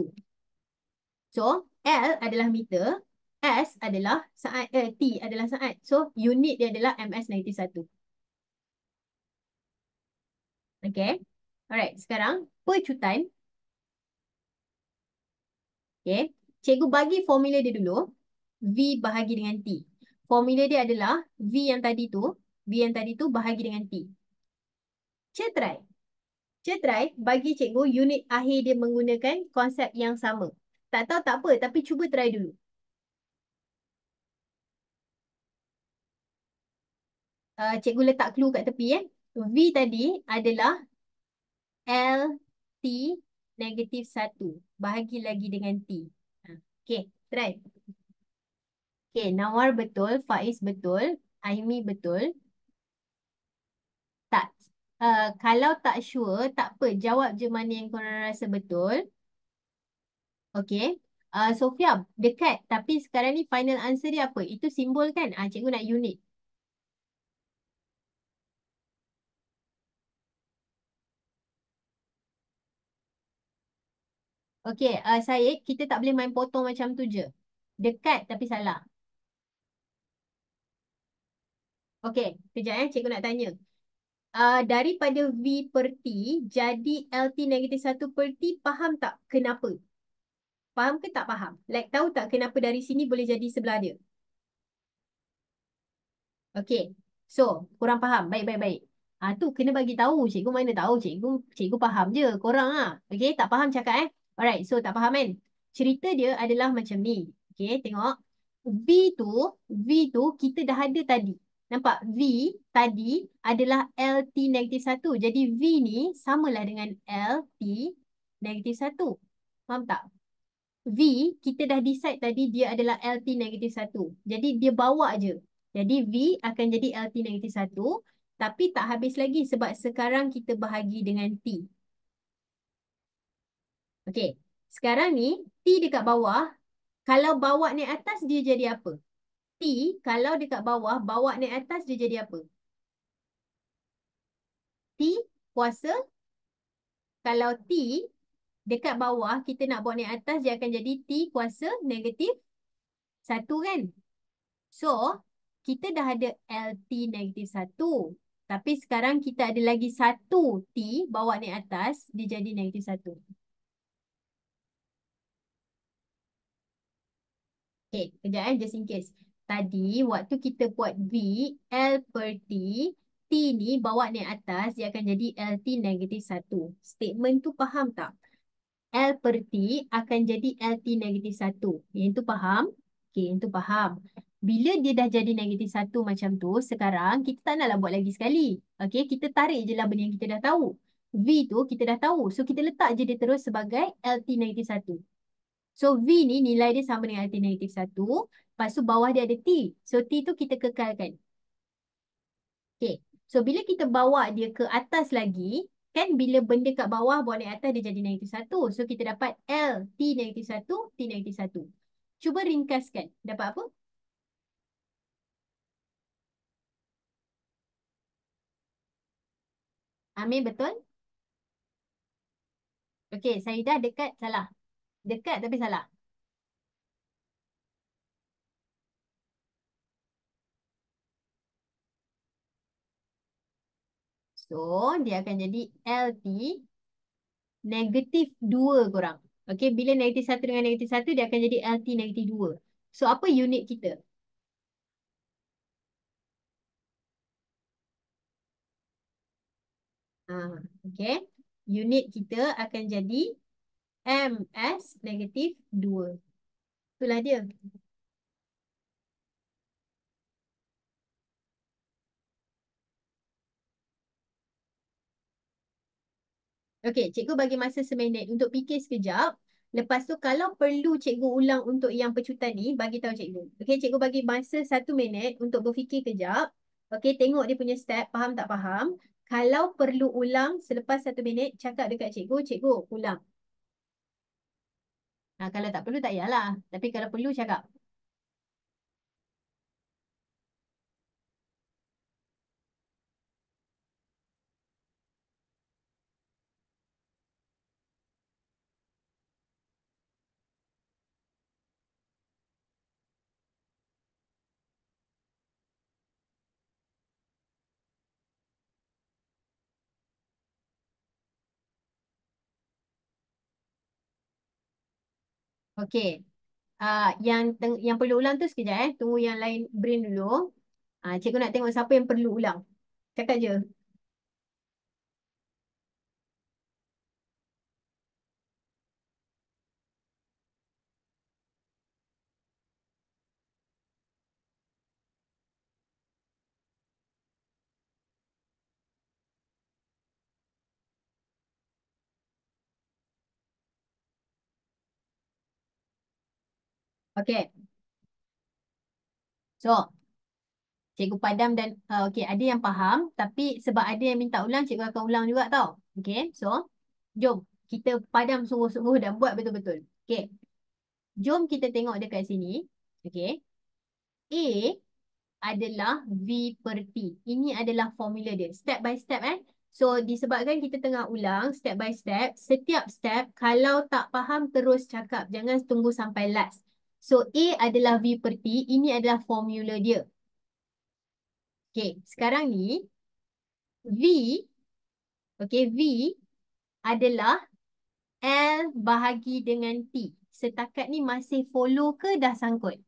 So, L adalah meter, S adalah saat, T adalah saat. So, unit dia adalah MS negatif 1. Okay. Alright, sekarang, pecutan. Okay. Cikgu bagi formula dia dulu. V bahagi dengan T. Formula dia adalah V yang tadi tu bahagi dengan T. Cetrai. Try bagi cikgu unit akhir dia menggunakan konsep yang sama. Tak tahu tak apa, tapi cuba try dulu. Cikgu letak clue kat tepi. V tadi adalah L T negatif 1. Bahagi lagi dengan T. Okay, try. Okay, Nawar betul, Faiz betul, Aimi betul. Tak. Kalau tak sure, tak apa. Jawab je mana yang korang rasa betul. Okay. Sofia, dekat. Tapi sekarang ni final answer dia apa? Itu simbol kan? Cikgu nak unit. Okay, Syed, kita tak boleh main potong macam tu je. Dekat tapi salah. Okay, kejap cikgu nak tanya. Daripada V per T, jadi LT negatif 1 per T, faham tak kenapa? Faham ke tak faham? Like, tahu tak kenapa dari sini boleh jadi sebelah dia? Okay, so, kurang faham. Baik, baik, baik. Tu kena bagi tahu. Cikgu mana tahu. Cikgu faham je. Korang lah. Okay, tak faham cakap Alright, so tak faham kan? Cerita dia adalah macam ni. Okay, tengok. V tu, V tu kita dah ada tadi. Nampak? V tadi adalah LT negatif 1. Jadi V ni samalah dengan LT negatif 1. Faham tak? V, kita dah decide tadi dia adalah LT negatif 1. Jadi dia bawa je. Jadi V akan jadi LT negatif 1. Tapi tak habis lagi sebab sekarang kita bahagi dengan T. Okey. Sekarang ni, T dekat bawah. Kalau bawa naik atas, dia jadi apa? T, kalau dekat bawah, bawa naik atas, dia jadi apa? T kuasa. Kalau T dekat bawah, kita nak bawa naik atas, dia akan jadi T kuasa negatif 1 kan? So, kita dah ada LT negatif 1. Tapi sekarang kita ada lagi satu T bawa naik atas, dia jadi negatif 1. Okay, kejap just in case. Tadi, waktu kita buat V, L per T, T ni bawa naik atas, dia akan jadi LT negatif 1. Statement tu faham tak? L per T akan jadi LT negatif 1. Yang tu faham? Okay, yang tu faham. Bila dia dah jadi negatif 1 macam tu, sekarang kita tak naklah buat lagi sekali. Okay, kita tarik je lah benda yang kita dah tahu. V tu kita dah tahu. So, kita letak je dia terus sebagai LT negatif 1. So, V ni nilai dia sama dengan LT negatif 1. Lepas tu bawah dia ada T. So, T tu kita kekalkan. Okay. So, bila kita bawa dia ke atas lagi, kan bila benda kat bawah bawa naik atas dia jadi negatif 1. So, kita dapat L, T negatif 1, T negatif 1. Cuba ringkaskan. Dapat apa? Amir betul? Okay, saya dah dekat salah. Dekat tapi salah. So, dia akan jadi LT negatif 2 korang. Okay, bila negatif 1 dengan negatif 1, dia akan jadi LT negatif 2. So, apa unit kita? Okay. Unit kita akan jadi MS negatif 2. Itulah dia. Okey, cikgu bagi masa seminit untuk fikir sekejap. Lepas tu kalau perlu cikgu ulang untuk yang pecutan ni, bagi tahu cikgu. Okey, cikgu bagi masa 1 minit untuk berfikir kejap. Okey, tengok dia punya step, faham tak faham. Kalau perlu ulang selepas 1 minit, cakap dekat cikgu, cikgu ulang. Kalau tak perlu tak payahlah. Tapi kalau perlu cakap. Okey. Yang perlu ulang tu sekejap Tunggu yang lain brain dulu. Cikgu nak tengok siapa yang perlu ulang. Cakap je. Okey. So, cikgu padam dan okey, ada yang faham tapi sebab ada yang minta ulang, cikgu akan ulang juga tau. Okey. So, jom kita padam sungguh-sungguh dan buat betul-betul. Okey. Jom kita tengok dekat sini. Okey. A adalah V per T. Ini adalah formula dia. Step by step So, disebabkan kita tengah ulang step by step, setiap step kalau tak faham terus cakap. Jangan tunggu sampai last. So, A adalah V per T. Ini adalah formula dia. Okay, sekarang ni V, okay, V adalah L bahagi dengan T. Setakat ni masih follow ke dah sangkut?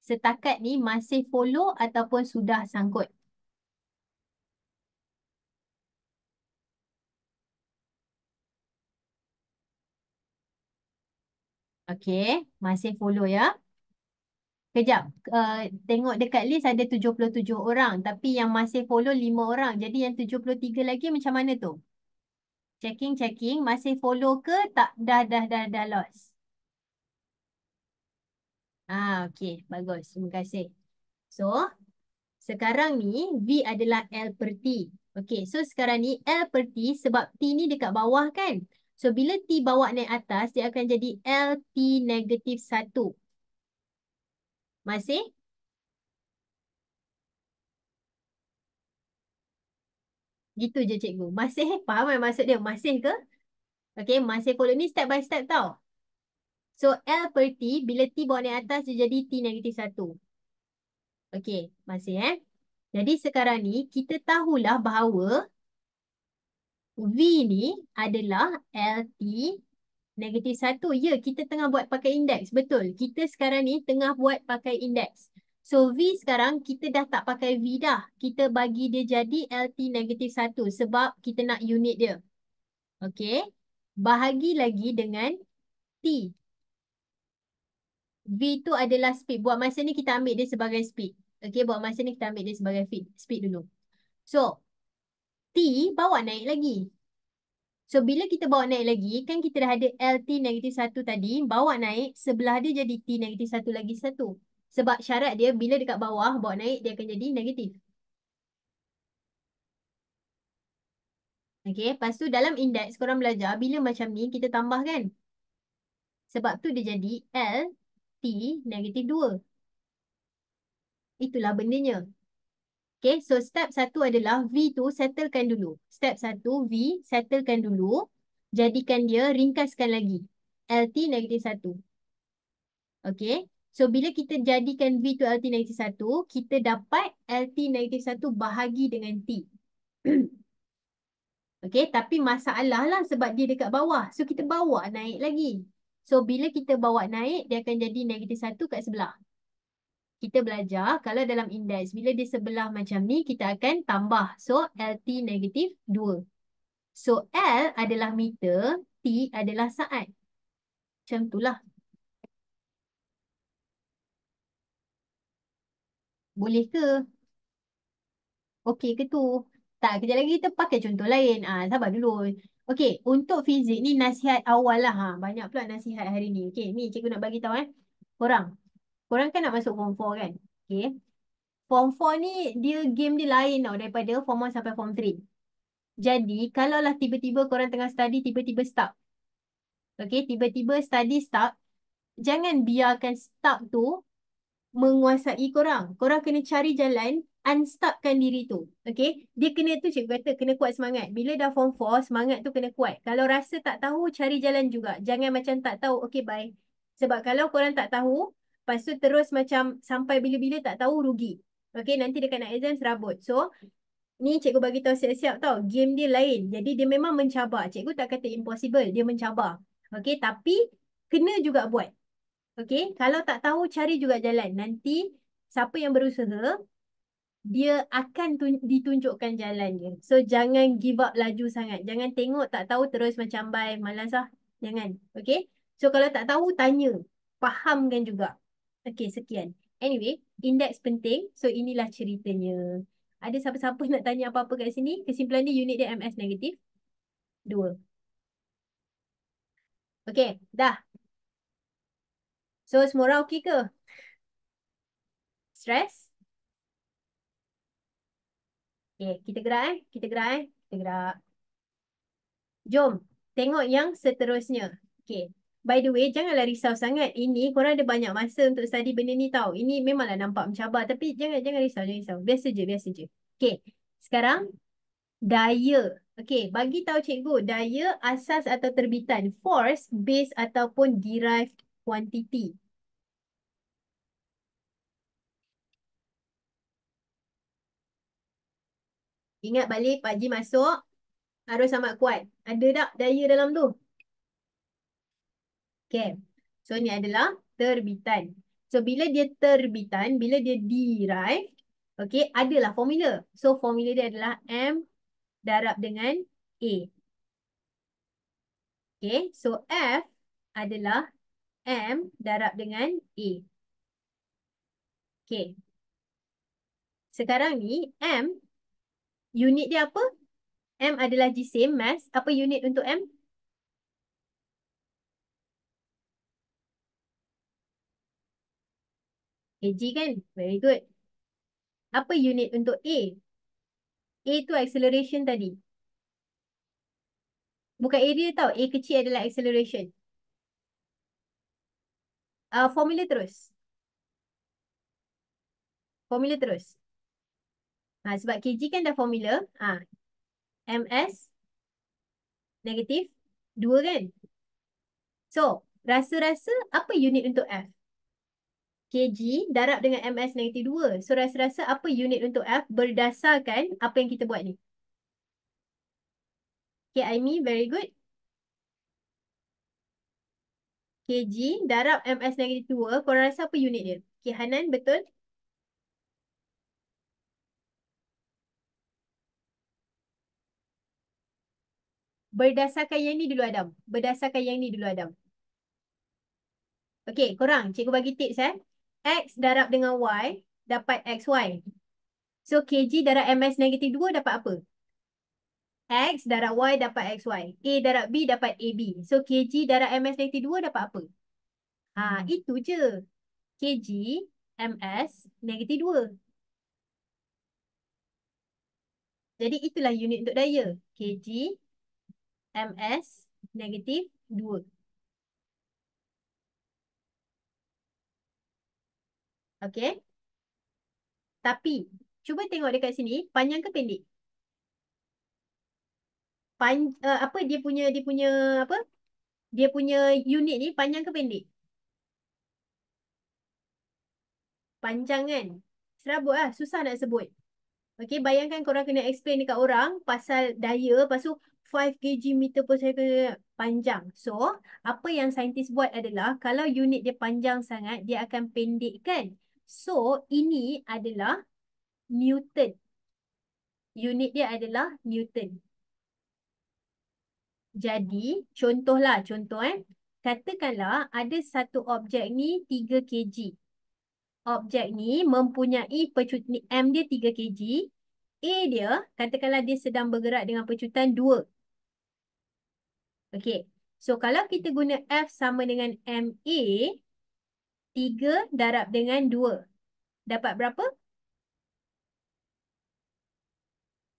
Setakat ni masih follow ataupun sudah sangkut? Okey, masih follow ya. Kejap, tengok dekat list ada 77 orang. Tapi yang masih follow 5 orang. Jadi yang 73 lagi macam mana tu? Checking. Masih follow ke tak? Dah lost. Okey. Bagus. Terima kasih. So, sekarang ni V adalah L per T. Okey, so sekarang ni L per T sebab T ni dekat bawah kan? So, bila T bawa naik atas, dia akan jadi LT negatif 1. Masih? Gitu je cikgu. Masih? Faham yang maksud dia? Masih ke? Okey, masih follow ni step by step tau. So, L per T, bila T bawa naik atas, dia jadi T negatif 1. Okey, masih Jadi sekarang ni, kita tahulah bahawa V ni adalah LT negatif 1. Ya, kita tengah buat pakai indeks. Betul. Kita sekarang ni tengah buat pakai indeks. So, V sekarang kita dah tak pakai V dah. Kita bagi dia jadi LT negatif 1 sebab kita nak unit dia. Okey. Bahagi lagi dengan T. V tu adalah speed. Buat masa ni kita ambil dia sebagai speed. Okey, buat masa ni kita ambil dia sebagai speed dulu. So, T bawa naik lagi. So, bila kita bawa naik lagi, kan kita dah ada LT negatif 1 tadi. Bawa naik, sebelah dia jadi T negatif 1 lagi 1. Sebab syarat dia, bila dekat bawah, bawa naik, dia akan jadi negatif. Okey, lepas tu dalam indeks, korang belajar, bila macam ni, kita tambah kan? Sebab tu dia jadi LT negatif 2. Itulah bendanya. Okay, so step 1 adalah V tu settlekan dulu. Step 1, V settlekan dulu. Jadikan dia, ringkaskan lagi. LT negatif 1. Okay, so bila kita jadikan V tu LT negatif 1, kita dapat LT negatif 1 bahagi dengan T. Okay, tapi masalah lah sebab dia dekat bawah. So kita bawa naik lagi. So bila kita bawa naik, dia akan jadi negatif 1 kat sebelah. Kita belajar kalau dalam indeks, bila dia sebelah macam ni, kita akan tambah. So, LT negatif 2. So, L adalah meter, T adalah saat. Macam itulah. Boleh ke? Okey ke tu? Tak, kejap lagi kita pakai contoh lain. Sabar dulu. Okey, untuk fizik ni nasihat awal lah. Banyak pula nasihat hari ni. Okey, ni cikgu nak bagi tahu Korang. Korang kan nak masuk form 4 kan? Okey. Form 4 ni dia game dia lain tau daripada form 1 sampai form 3. Jadi, kalaulah tiba-tiba korang tengah study, tiba-tiba stuck. Okay, tiba-tiba study stuck. Jangan biarkan stuck tu menguasai korang. Korang kena cari jalan unstuckkan diri tu. Okay, dia kena tu cikgu kata, kena kuat semangat. Bila dah form 4, semangat tu kena kuat. Kalau rasa tak tahu, cari jalan juga. Jangan macam tak tahu, okay bye. Sebab kalau korang tak tahu, lepas tu terus macam sampai bila-bila tak tahu, rugi. Okay, nanti dekat nak exam serabut. So, ni cikgu bagi tahu siap-siap tau. Game dia lain. Jadi dia memang mencabar. Cikgu tak kata impossible. Dia mencabar. Okey, tapi kena juga buat. Okey, kalau tak tahu cari juga jalan. Nanti siapa yang berusaha, dia akan ditunjukkan jalan dia. So jangan give up laju sangat. Jangan tengok tak tahu terus macam bye, malas lah. Jangan. Okey? So kalau tak tahu, tanya. Fahamkan juga. Okey, sekian. Anyway, indeks penting. So inilah ceritanya. Ada siapa-siapa nak tanya apa-apa kat sini? Kesimpulan ni unit dia MS negatif 2. Okey, dah. So semua orang okey ke? Stress? Okey, kita gerak Kita gerak Kita gerak. Jom, tengok yang seterusnya. Okay. By the way, janganlah risau sangat. Ini korang ada banyak masa untuk study benda ni tau. Ini memanglah nampak mencabar. Tapi jangan risau, jangan risau. Biasa je, biasa je. Okay. Sekarang, daya. Okay, bagi tahu cikgu. Daya asas atau terbitan. Force, base ataupun derived quantity. Ingat balik, Pak Haji masuk. Harus amat kuat. Ada tak daya dalam tu? Okay. So, ni adalah terbitan. So, bila dia terbitan, bila dia derived, okay, adalah formula. So, formula dia adalah M darab dengan A. Okay, so F adalah M darab dengan A. Okay. Sekarang ni M, unit dia apa? M adalah jisim, mass. Apa unit untuk M? kg kan? Very good. Apa unit untuk A? A tu acceleration tadi. Bukan area tau. A kecil adalah acceleration. Formula terus. Formula terus. Sebab kg kan dah formula. ms negatif 2 kan? So, rasa-rasa apa unit untuk F? kg darab dengan ms negatif 2. So, rasa-rasa apa unit untuk F berdasarkan apa yang kita buat ni? Okay, Aimi, very good. kg darab ms negatif 2. Korang rasa apa unit dia? Okay, Hanan, betul? Berdasarkan yang ni dulu, Adam. Berdasarkan yang ni dulu, Adam. Okay, korang. Cikgu bagi tips X darab dengan Y dapat XY. So, kg darab ms negatif 2 dapat apa? X darab Y dapat XY. A darab B dapat AB. So, kg darab ms negatif 2 dapat apa? Itu je. kg ms negatif 2. Jadi, itulah unit untuk daya. kg ms negatif 2. Okay. Tapi, cuba tengok dekat sini. Panjang ke pendek? Apa dia punya apa? Dia punya unit ni panjang ke pendek? Panjang kan? Serabut lah. Susah nak sebut. Okay, bayangkan korang kena explain dekat orang pasal daya. Lepas tu 5 kg meter per second panjang. So, apa yang saintis buat adalah kalau unit dia panjang sangat, dia akan pendekkan. So, ini adalah Newton. Unit dia adalah Newton. Jadi, contohlah, katakanlah ada satu objek ni 3 kg. Objek ni mempunyai pecutan M dia 3 kg. A dia, katakanlah dia sedang bergerak dengan pecutan 2. Okey. So, kalau kita guna F sama dengan MA, 3 darab dengan 2. Dapat berapa?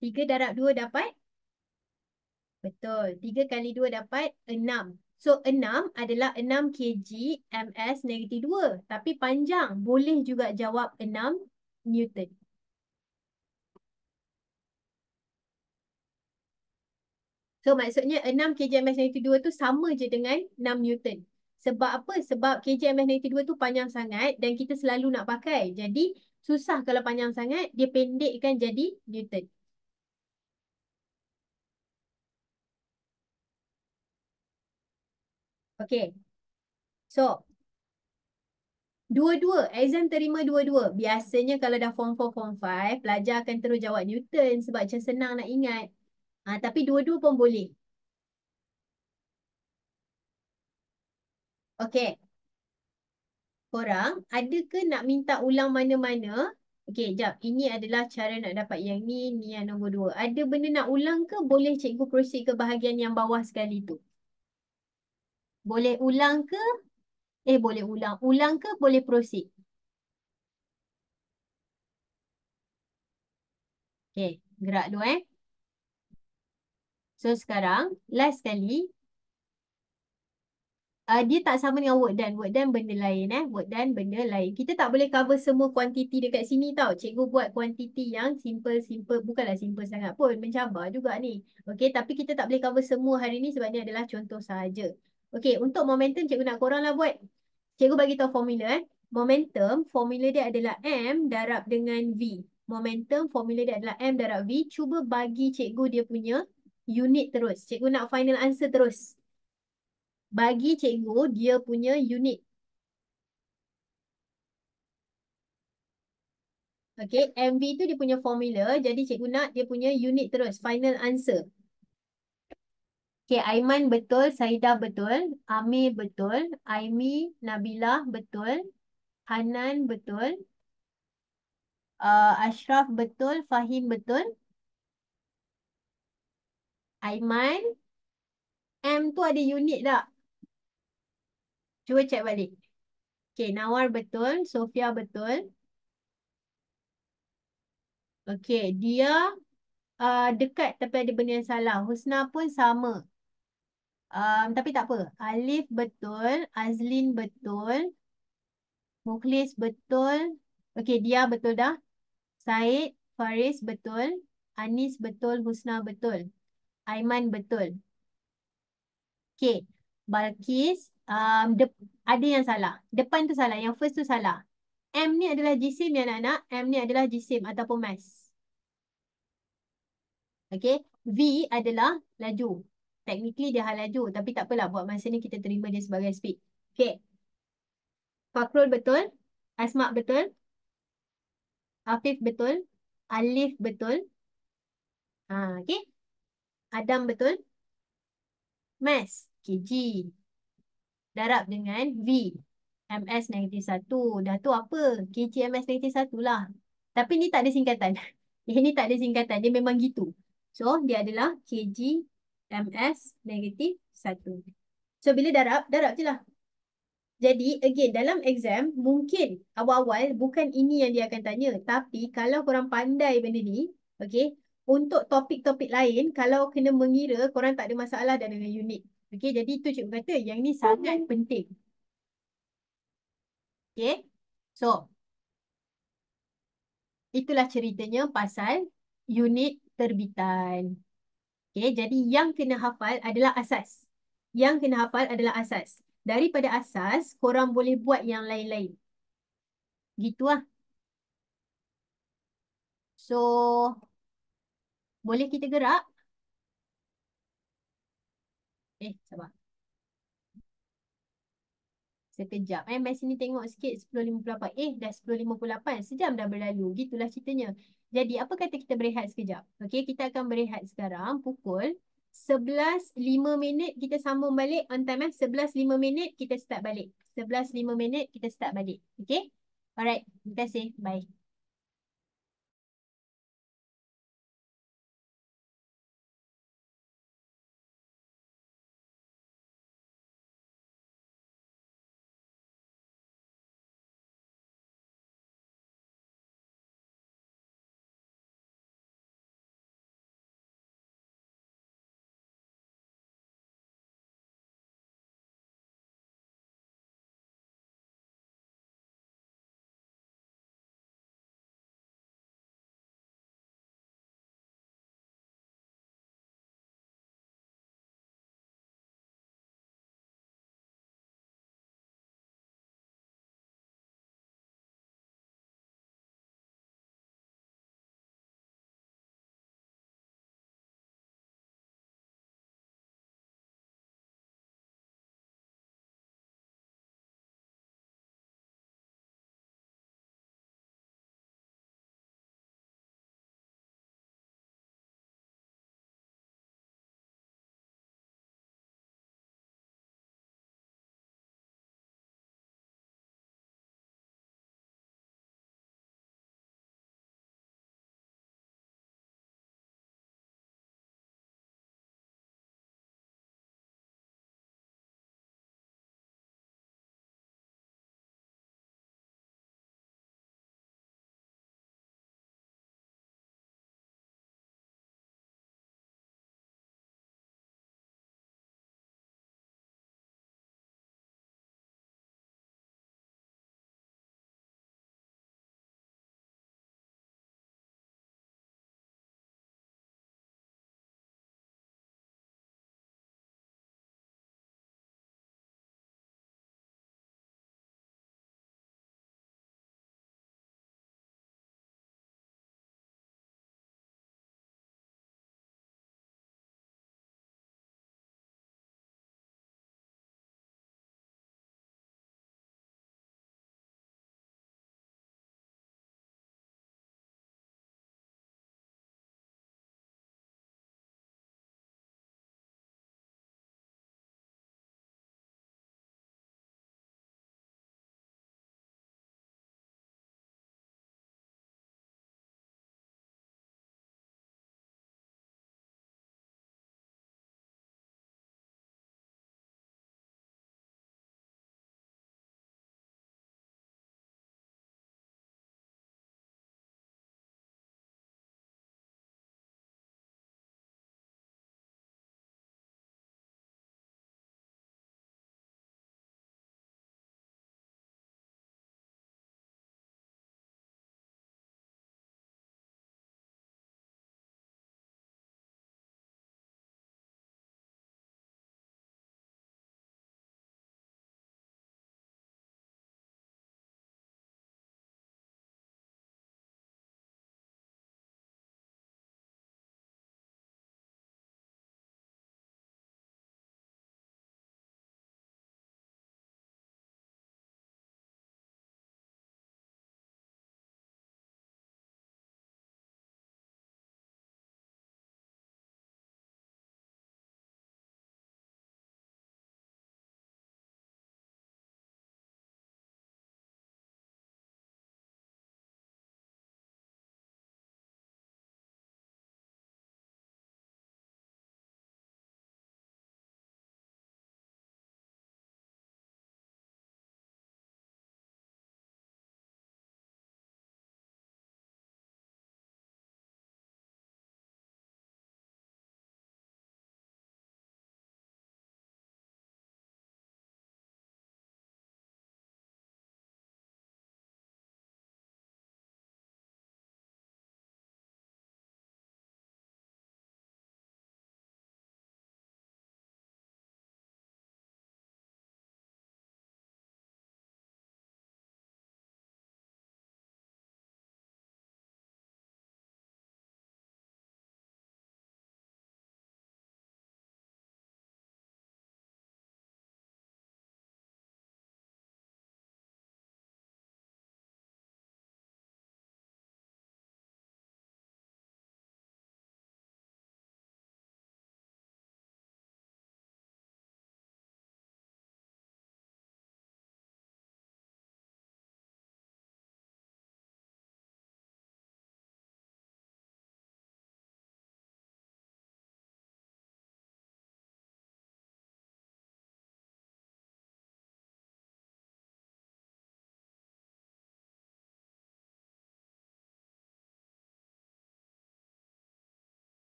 3 darab 2 dapat? Betul. 3 kali 2 dapat 6. So, 6 adalah 6 kg ms negatif 2. Tapi panjang. Boleh juga jawab 6 Newton. So, maksudnya 6 kgms negatif 2 tu sama je dengan 6 Newton. Sebab apa? Sebab kgms negatif 2 tu panjang sangat dan kita selalu nak pakai. Jadi, susah kalau panjang sangat, dia pendekkan jadi Newton. Okay. So, dua-dua. Exam terima dua-dua. Biasanya kalau dah form 4, form 5, pelajar akan terus jawab Newton sebab macam senang nak ingat. Tapi dua-dua pun boleh. Okay. Korang, ada ke nak minta ulang mana-mana? Okey, jap. Ini adalah cara nak dapat yang ni, ni yang nombor 2. Ada benda nak ulang ke? Boleh cikgu proceed ke bahagian yang bawah sekali tu? Boleh ulang ke? Boleh ulang. Ulang ke boleh proceed? Okey, gerak dulu So, sekarang, last sekali. Dia tak sama dengan word done. Word done benda lain Word done benda lain. Kita tak boleh cover semua kuantiti dekat sini tau. Cikgu buat kuantiti yang simple-simple. Bukanlah simple sangat pun. Mencabar juga ni. Okey, tapi kita tak boleh cover semua hari ni sebab ni adalah contoh sahaja. Okey, untuk momentum cikgu nak korang lah buat. Cikgu bagi tahu formula Momentum, formula dia adalah M darab dengan V. Momentum, formula dia adalah M darab V. Cuba bagi cikgu dia punya unit terus. Cikgu nak final answer terus. Bagi cikgu dia punya unit. Okay, MV tu dia punya formula. Jadi cikgu nak dia punya unit terus. Final answer. Okay, Aiman betul, Saidah betul, Amir betul, Aimi, Nabilah betul, Hanan betul, Ashraf betul, Fahim betul, Aiman, M tu ada unit tak? Cuba cek balik. Okay, Nawar betul, Sofia betul. Okay, dia dekat tapi ada benda yang salah. Husna pun sama. Tapi tak apa. Alif betul, Azlin betul, Mukhlis betul. Okay, dia betul dah. Said, Faris betul, Anis betul, Husna betul, Aiman betul. Okay, Balkis, ada yang salah. Depan tu salah, yang first tu salah. M ni adalah jisim ya anak-anak. M ni adalah jisim ataupun mass. Okay, V adalah laju. Technically dia hal laju, tapi tak apalah. Buat masa ni kita terima dia sebagai speed. Okay, Fakrul betul, Asma betul, Afif betul, Alif betul. Okay, Adam betul, Mass, KG. Darab dengan V. MS -1. Dah tu apa? KG MS -1 lah. Tapi ni tak ada singkatan. Ini tak ada singkatan. Dia memang gitu. So, dia adalah KG MS -1. So, bila darab, darab je lah. Jadi, again, dalam exam, mungkin awal-awal bukan ini yang dia akan tanya. Tapi, kalau korang pandai benda ni, okay, untuk topik-topik lain, kalau kena mengira, korang tak ada masalah dah dengan unit. Okay, jadi itu cikgu kata, yang ni sangat penting. Okay. So, itulah ceritanya pasal unit terbitan. Okay. Jadi, yang kena hafal adalah asas. Yang kena hafal adalah asas. Daripada asas, korang boleh buat yang lain-lain. Gitu lah. So, boleh kita gerak? Sabar. Sekejap. Mari sini tengok sikit 10.58. Dah 10.58. Sejam dah berlalu. Gitulah ceritanya. Jadi, apa kata kita berehat sekejap? Okey, kita akan berehat sekarang pukul 11.05 kita sambung balik on time. 11.05 kita start balik. 11.05 kita start balik. Okey? Alright. Terima kasih. Bye.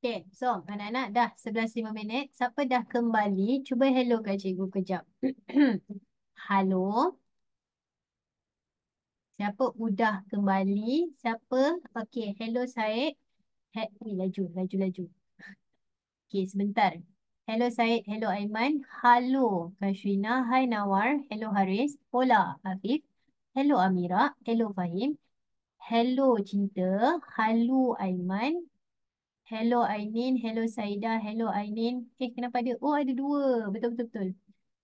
Okay, so anak-anak dah 11.05. Siapa dah kembali? Cuba hello kat cikgu kejap. Halo. Siapa udah kembali? Siapa? Okay, hello Said. Laju, laju, laju. Okay, sebentar. Hello Said, hello Aiman. Halo Kashrina, hai Nawar. Hello Haris. Hola Afif. Hello Amira. Hello Fahim. Hello Cinta. Halo Aiman. Hello Ainin. Hello Saida. Hello Ainin. Kenapa ada? Oh, ada dua. Betul, betul, betul.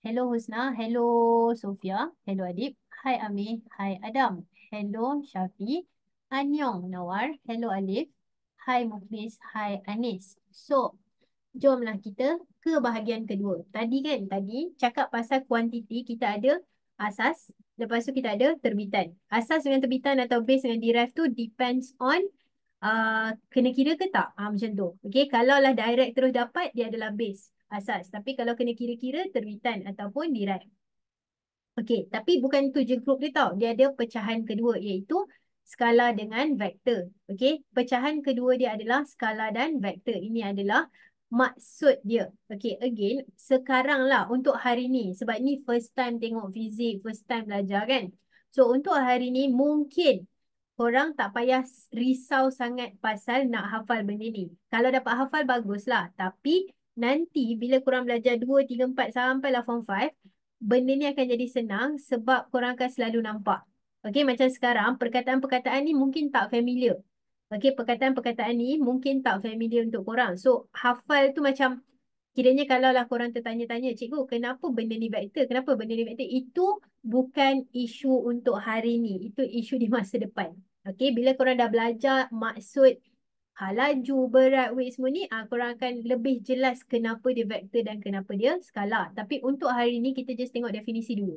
Hello Husna. Hello Sofia. Hello Adib. Hai Amir. Hai Adam. Hello Syafi. Anyong Nawar. Hello Alif. Hai Muflis. Hai Anis. So, jomlah kita ke bahagian kedua. Tadi cakap pasal kuantiti, kita ada asas, lepas tu kita ada terbitan. Asas dengan terbitan atau base dengan derive tu depends on kena kira ke tak? Macam tu. Okay, kalau lah direct terus dapat, dia adalah base, asas. Tapi kalau kena kira-kira, terbitan ataupun derive. Okey, tapi bukan tu je group dia tau. Dia ada pecahan kedua iaitu skala dengan vektor. Okey, pecahan kedua dia adalah skala dan vektor. Ini adalah maksud dia. Okey, again, sekarang lah untuk hari ni. Sebab ni first time tengok fizik, first time belajar kan. So, untuk hari ni mungkin korang tak payah risau sangat pasal nak hafal benda ni. Kalau dapat hafal, baguslah. Tapi nanti bila korang belajar 2, 3, 4 sampailah form 5, benda ni akan jadi senang sebab korang akan selalu nampak. Okey, macam sekarang, perkataan-perkataan ni mungkin tak familiar. Okey, perkataan-perkataan ni mungkin tak familiar untuk korang. So, hafal tu macam, kiranya kalau lah korang tertanya-tanya, cikgu, kenapa benda ni vektor? Kenapa benda ni vektor? Itu bukan isu untuk hari ni. Itu isu di masa depan. Okey, bila korang dah belajar maksud laju, berat, weight semua ni, korang akan lebih jelas kenapa dia vektor dan kenapa dia skala. Tapi untuk hari ni, kita just tengok definisi dulu.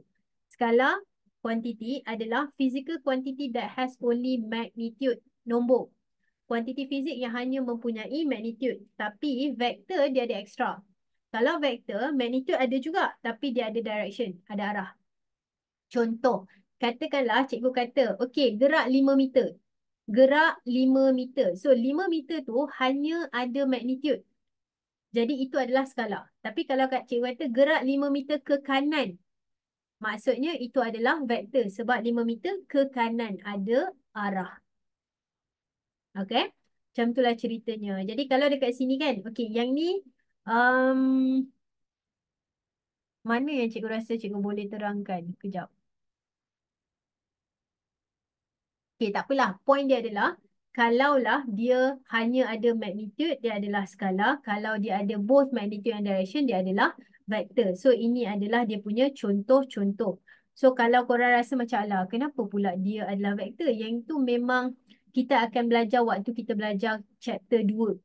Skala quantity adalah physical quantity that has only magnitude, nombor. Kuantiti fizik yang hanya mempunyai magnitude. Tapi vektor dia ada extra. Kalau vektor, magnitude ada juga. Tapi dia ada direction, ada arah. Contoh, katakanlah cikgu kata, okey, gerak 5 meter. Gerak 5 meter. So, 5 meter tu hanya ada magnitude. Jadi, itu adalah skala. Tapi kalau kat cikgu kata, gerak 5 meter ke kanan. Maksudnya, itu adalah vektor. Sebab 5 meter ke kanan ada arah. Okay? Macam itulah ceritanya. Jadi, kalau dekat sini kan, okey, yang ni, um, mana yang cikgu rasa cikgu boleh terangkan? Kejap. Okay, tak apalah. Point dia adalah, kalaulah dia hanya ada magnitude, dia adalah skala. Kalau dia ada both magnitude and direction, dia adalah vektor. So, ini adalah dia punya contoh-contoh. So, kalau korang rasa macam, alah, kenapa pula dia adalah vektor? Yang itu memang kita akan belajar waktu kita belajar chapter 2.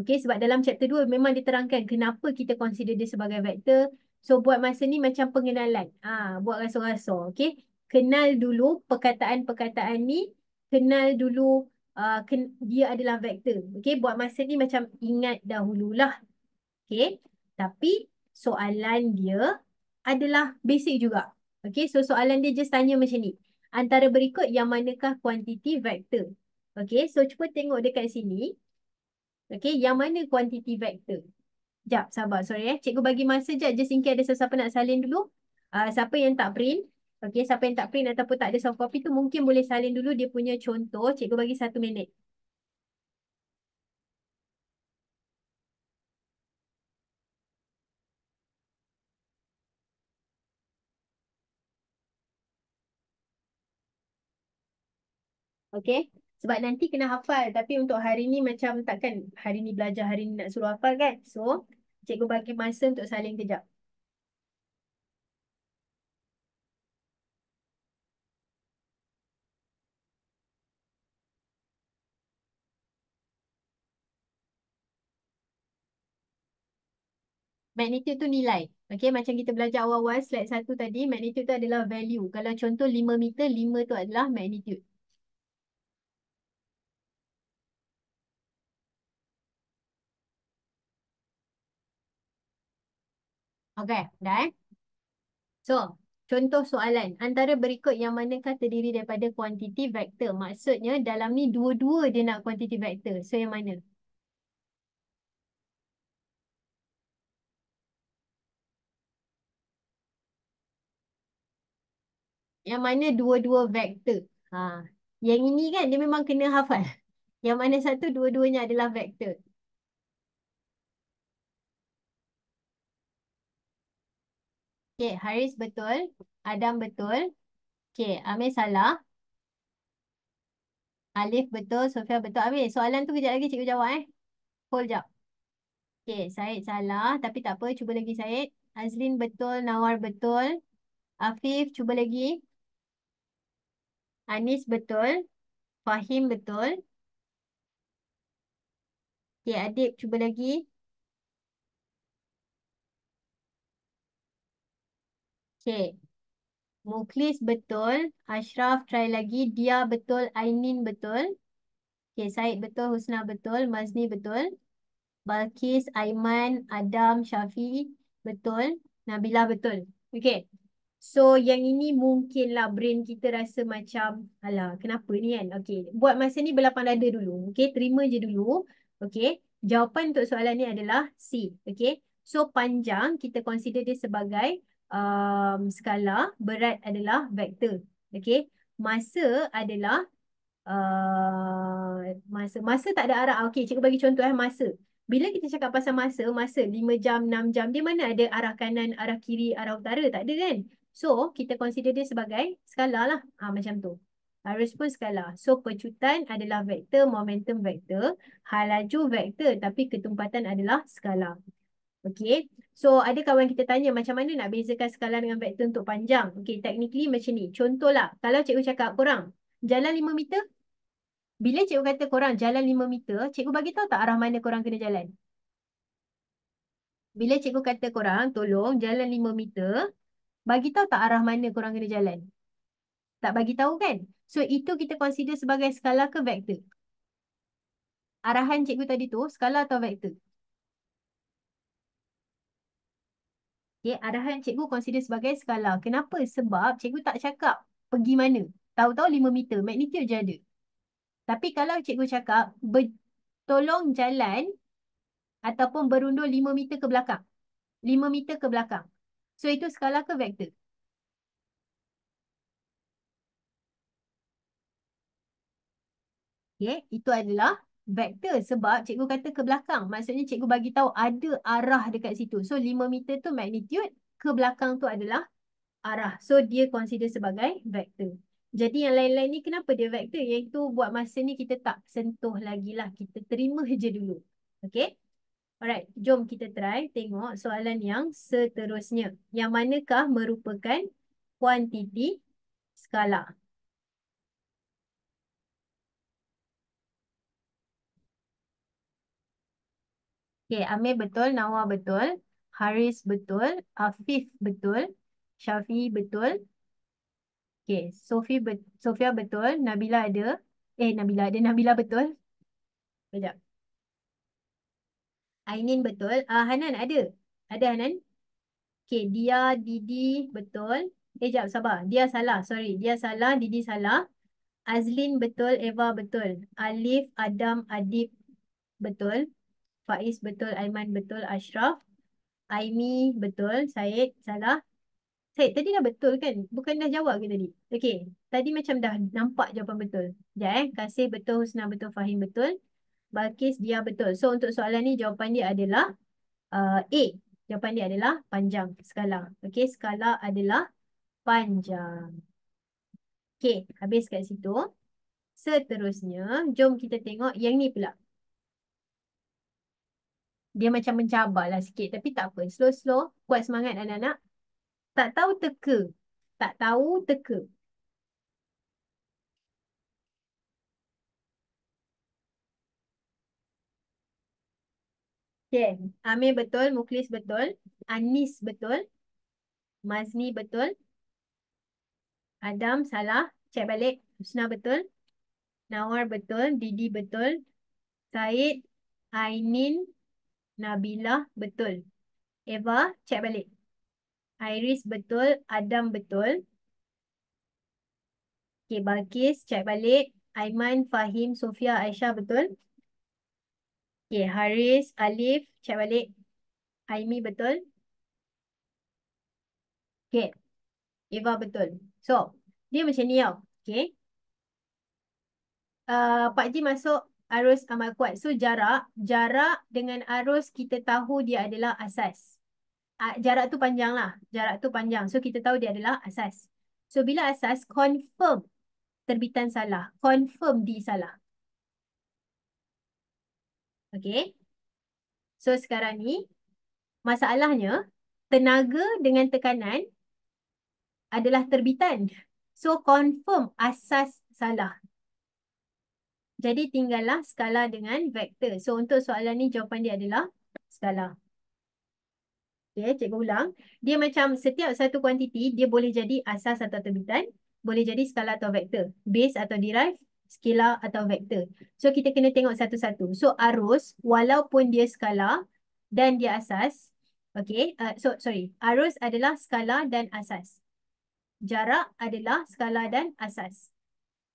Okay, sebab dalam chapter 2 memang diterangkan kenapa kita consider dia sebagai vektor. So, buat masa ni macam pengenalan. Buat rasa-rasa. Okay, kenal dulu perkataan-perkataan ni, kenal dulu dia adalah vektor. Okey, buat masa ni macam ingat dahululah. Okey, tapi soalan dia adalah basic juga. Okey, so soalan dia just tanya macam ni. Antara berikut yang manakah kuantiti vektor? Okey, so cuba tengok dekat sini. Okey, yang mana kuantiti vektor? Sekejap, sabar. Sorry Cikgu bagi masa je. Just in case ada sesiapa nak salin dulu. Siapa yang tak print. Okey, siapa yang tak print ataupun tak ada soft copy tu mungkin boleh salin dulu dia punya contoh. Cikgu bagi 1 minit. Okey. Sebab nanti kena hafal. Tapi untuk hari ni macam takkan hari ni belajar, hari ni nak suruh hafal kan. So, cikgu bagi masa untuk salin kejap. Magnitude tu nilai. Okey, macam kita belajar awal-awal slide 1 tadi, magnitude tu adalah value. Kalau contoh 5 meter, 5 tu adalah magnitude. Okey, dah So, contoh soalan. Antara berikut yang manakah terdiri daripada kuantiti vektor? Maksudnya dalam ni dua-dua dia nak kuantiti vektor. So, yang mana? Yang mana dua-dua vektor. Ha. Yang ini kan dia memang kena hafal. Yang mana satu dua-duanya adalah vektor. Okay, Haris betul. Adam betul. Okay, Amir salah. Alif betul. Sofia betul. Amir, soalan tu kejap lagi cikgu jawab eh. Hold jap. Okay, Syed salah. Tapi tak apa. Cuba lagi Syed. Azlin betul. Nawar betul. Afif, cuba lagi. Anis betul. Fahim betul. Okay, Adik cuba lagi. Okay. Muklis betul. Ashraf try lagi. Dia betul. Ainin betul. Okay, Syed betul. Husna betul. Mazni betul. Balkis, Aiman, Adam, Syafi betul. Nabila betul. Okay. So yang ini mungkinlah brain kita rasa macam alah kenapa ni kan. Okay. Buat masa ni berlapang dada dulu. Okay. Terima je dulu. Okay. Jawapan untuk soalan ni adalah C. Okay. So panjang kita consider dia sebagai skala. Berat adalah vektor. Okay. Masa adalah masa tak ada arah. Okey, cikgu bagi contoh masa. Bila kita cakap pasal masa, masa 5 jam, 6 jam, dia mana ada arah kanan, arah kiri, arah utara? Tak ada kan? So, kita consider dia sebagai skala lah. Macam tu. Arus pun skala. So, pecutan adalah vektor, momentum vektor, hal laju vektor, tapi ketumpatan adalah skala. Okey. So, ada kawan kita tanya macam mana nak bezakan skala dengan vektor untuk panjang. Okey, technically macam ni. Contohlah, kalau cikgu cakap korang, jalan 5 meter, bila cikgu kata korang jalan 5 meter, cikgu bagi tahu tak arah mana korang kena jalan? Bila cikgu kata korang tolong jalan 5 meter, bagi tahu tak arah mana korang kena jalan? Tak bagi tahu kan? So itu kita consider sebagai skala ke vektor? Arahan cikgu tadi tu skala atau vektor? Okay, arahan cikgu consider sebagai skala. Kenapa? Sebab cikgu tak cakap pergi mana. Tahu-tahu 5 meter, magnitude je ada. Tapi kalau cikgu cakap tolong jalan ataupun berundur 5 meter ke belakang. 5 meter ke belakang. So itu skala ke vektor? Okay, itu adalah vektor sebab cikgu kata ke belakang. Maksudnya cikgu bagi tahu ada arah dekat situ. So 5 meter tu magnitude, ke belakang tu adalah arah. So dia consider sebagai vektor. Jadi yang lain-lain ni kenapa dia vektor? Iaitu buat masa ni kita tak sentuh lagi lah. Kita terima je dulu. Okay? Alright, jom kita try tengok soalan yang seterusnya. Yang manakah merupakan kuantiti skala? Okay, Amir betul, Nawa betul, Haris betul, Afif betul, Syafi betul. Okay, Sofia betul, Nabila ada. Nabila ada, Nabila betul. Sekejap. Ainin betul. Hanan ada. Ada Hanan? Okay, dia, Didi betul. Sekejap, sabar. Dia salah, sorry. Dia salah, Didi salah. Azlin betul, Eva betul. Alif, Adam, Adib betul. Faiz betul, Aiman betul, Ashraf. Aimi betul, Syed salah. Syed tadi dah betul kan? Bukan dah jawab ke tadi? Okey, tadi macam dah nampak jawapan betul. Sekejap Kasih betul, Husna betul, Fahim betul. Balkis dia betul. So untuk soalan ni jawapan dia adalah A. Jawapan dia adalah panjang skala. Okey, skala adalah panjang. Okey, habis kat situ. Seterusnya, jom kita tengok yang ni pula. Dia macam mencabar lah sikit. Tapi tak apa. Slow-slow. Kuat semangat anak-anak. Tak tahu teka. Tak tahu teka. Okay. Amir betul. Muklis betul. Anis betul. Mazni betul. Adam salah. Cek balik. Husna betul. Nawar betul. Didi betul. Said. Ainin. Nabilah betul. Eva. Cek balik. Iris betul. Adam betul. Okay. Balkis. Cek balik. Aiman. Fahim. Sofia. Aisyah betul. Okay. Haris. Alif. Cek balik. Aimi betul. Okay. Eva betul. So, Dia macam ni tau. Okay. Pak Ji masuk arus amat kuat. So jarak dengan arus kita tahu dia adalah asas. Jarak tu panjang lah. Jarak tu panjang. So kita tahu dia adalah asas. So bila asas, confirm terbitan salah. Confirm D salah. Okay. So sekarang ni, masalahnya, tenaga dengan tekanan adalah terbitan. So confirm asas salah. Jadi tinggallah skala dengan vektor. So untuk soalan ni jawapan dia adalah skala. Okay, cikgu ulang. Dia macam setiap satu kuantiti, dia boleh jadi asas atau terbitan, boleh jadi skala atau vektor, base atau derive, scalar atau vektor. So kita kena tengok satu-satu. So arus, walaupun dia skala dan dia asas, okay, sorry, arus adalah skala dan asas. Jarak adalah skala dan asas.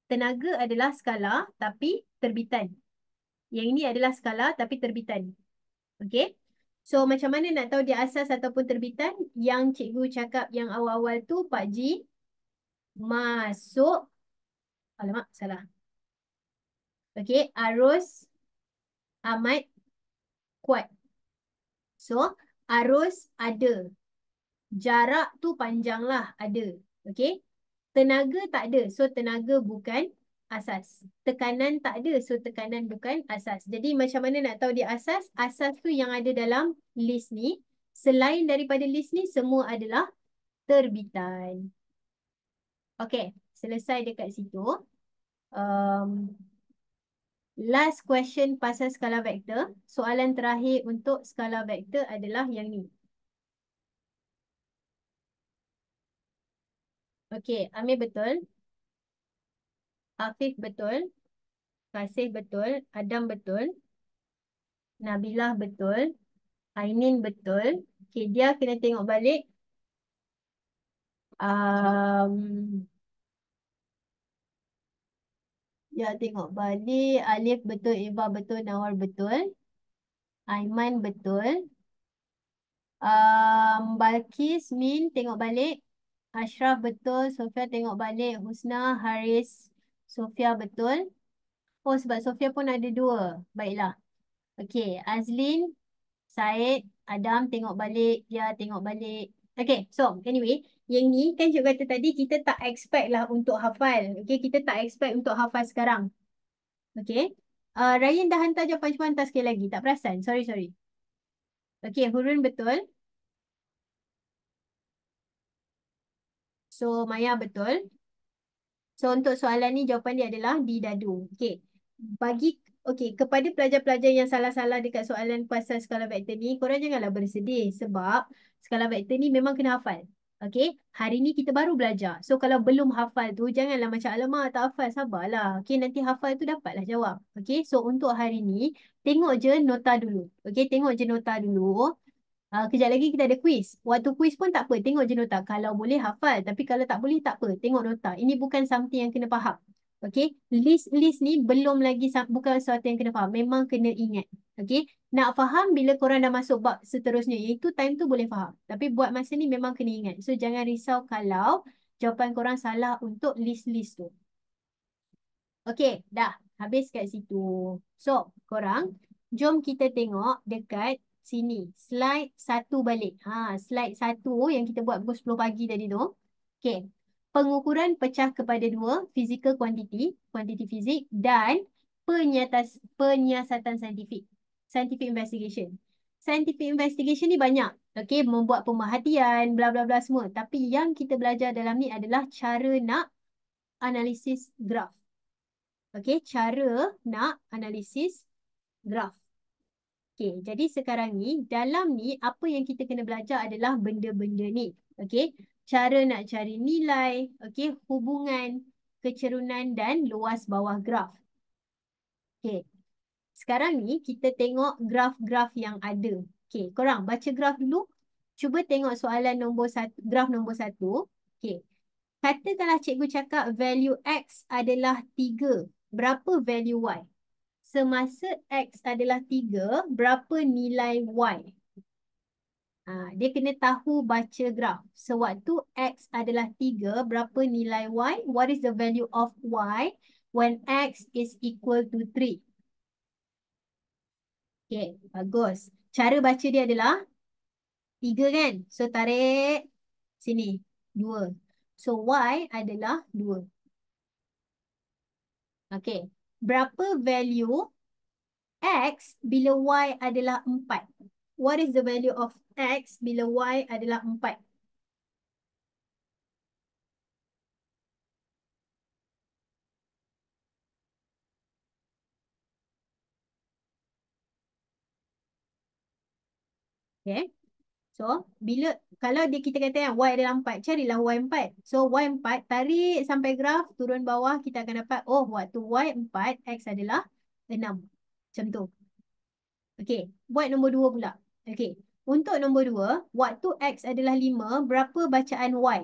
Tenaga adalah skala tapi terbitan. Yang ini adalah skala tapi terbitan. Okay. So macam mana nak tahu dia asas ataupun terbitan? Yang cikgu cakap yang awal-awal tu Pak Ji masuk. Alamak, salah. Okay. Arus amat kuat. So arus ada. Jarak tu panjang lah ada. Okay. Tenaga tak ada. So tenaga bukan asas. Tekanan tak ada. So tekanan bukan asas. Jadi macam mana nak tahu dia asas? Asas tu yang ada dalam list ni. Selain daripada list ni, semua adalah terbitan. Okay. Selesai dekat situ. Um, Last question pasal skala vektor. Soalan terakhir untuk skala vektor adalah yang ni. Okay. Amir betul. Afif betul. Kasih betul. Adam betul. Nabilah betul. Ainin betul. Okay, dia kena tengok balik. Um, dia tengok balik. Alif betul, Eva betul, Nawar betul. Aiman betul. Balkis, Min tengok balik. Ashraf betul, Sofia tengok balik. Husna, Haris, Sofia betul. Oh, sebab Sofia pun ada dua. Baiklah. Okay, Azlin, Said, Adam tengok balik, dia tengok balik. Okay, so anyway, yang ni kan cikgu kata tadi kita tak expect lah untuk hafal. Okay, kita tak expect untuk hafal sekarang. Okay, Ryan dah hantar jawapan, cuba hantar sekali lagi. Tak perasan, sorry. Okay, Hurun betul. So, Maya betul. So untuk soalan ni jawapan dia adalah di dadu. Okey. Kepada pelajar-pelajar yang salah-salah dekat soalan pasal skala vektor ni, korang janganlah bersedih sebab skala vektor ni memang kena hafal. Okey, hari ni kita baru belajar. So kalau belum hafal tu janganlah macam alamak tak hafal, sabarlah. Okey, nanti hafal tu dapatlah jawab. Okey, so untuk hari ni tengok je nota dulu. Okey, tengok je nota dulu. Kejap lagi kita ada quiz. Waktu quiz pun tak apa. Tengok je nota. Kalau boleh hafal. Tapi kalau tak boleh tak apa. Tengok nota. Ini bukan something yang kena faham. Okay. List ni belum lagi bukan sesuatu yang kena faham. Memang kena ingat. Okay. Nak faham bila korang dah masuk bab seterusnya. Iaitu time tu boleh faham. Tapi buat masa ni memang kena ingat. So jangan risau kalau jawapan korang salah untuk list-list tu. Okay. Dah. Habis kat situ. So korang jom kita tengok dekat sini. Slide 1 balik. Slide 1 yang kita buat pukul 10 pagi tadi tu. Okay. Pengukuran pecah kepada 2, physical quantity, quantity fizik dan penyiasatan saintifik. Scientific investigation. Scientific investigation ni banyak. Okay, membuat pemerhatian, bla bla bla semua. Tapi yang kita belajar dalam ni adalah cara nak analisis graf. Okay, cara nak analisis graf. Okay, jadi sekarang ni, dalam ni, apa yang kita kena belajar adalah benda-benda ni. Okay, cara nak cari nilai, okay, hubungan, kecerunan dan luas bawah graf. Okay, sekarang ni kita tengok graf-graf yang ada. Okay, korang baca graf dulu. Cuba tengok soalan nombor 1, graf nombor 1. Okay, katakanlah cikgu cakap value X adalah 3. Berapa value Y? Semasa X adalah 3, berapa nilai Y? Dia kena tahu baca graf. Sewaktu X adalah 3, berapa nilai Y? What is the value of Y when X is equal to 3? Okay, bagus. Cara baca dia adalah 3 kan? So, tarik sini. 2. So, Y adalah 2. Okay. Berapa value X bila Y adalah 4? What is the value of X bila Y adalah 4? Okay. So, kalau kita kata yang Y adalah 4, carilah Y 4. So, Y 4, tarik sampai graf, turun bawah, kita akan dapat, oh, waktu Y 4, X adalah 6. Macam tu. Okay, buat nombor 2 pula. Okay, untuk nombor 2, waktu X adalah 5, berapa bacaan Y?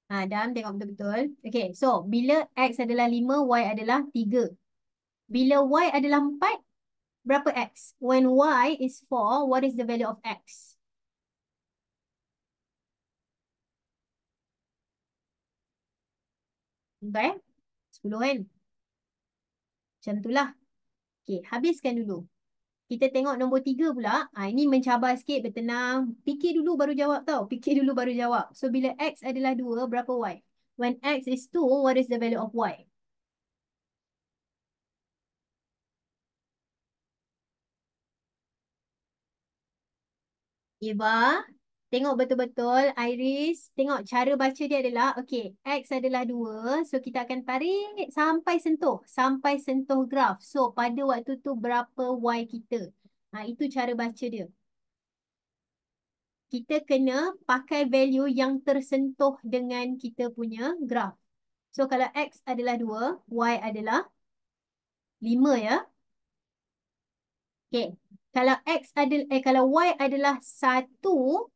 Dan tengok betul-betul. Okay, so bila X adalah 5, Y adalah 3. Bila Y adalah 4, berapa X? When Y is 4, what is the value of X? Okay, 10 kan? Macam itulah. Okay, habiskan dulu. Kita tengok nombor 3 pula. Ini mencabar sikit, bertenang. Fikir dulu baru jawab tau. Fikir dulu baru jawab. So, bila X adalah 2, berapa Y? When X is 2, what is the value of Y? Eva, tengok betul-betul. Iris, tengok cara baca dia adalah, okay, X adalah 2. So, kita akan tarik sampai sentuh. Sampai sentuh graf. So, pada waktu tu berapa Y kita? Itu cara baca dia. Kita kena pakai value yang tersentuh dengan kita punya graf. So, kalau X adalah 2, Y adalah 5 ya. Okay. Kalau Y adalah 1,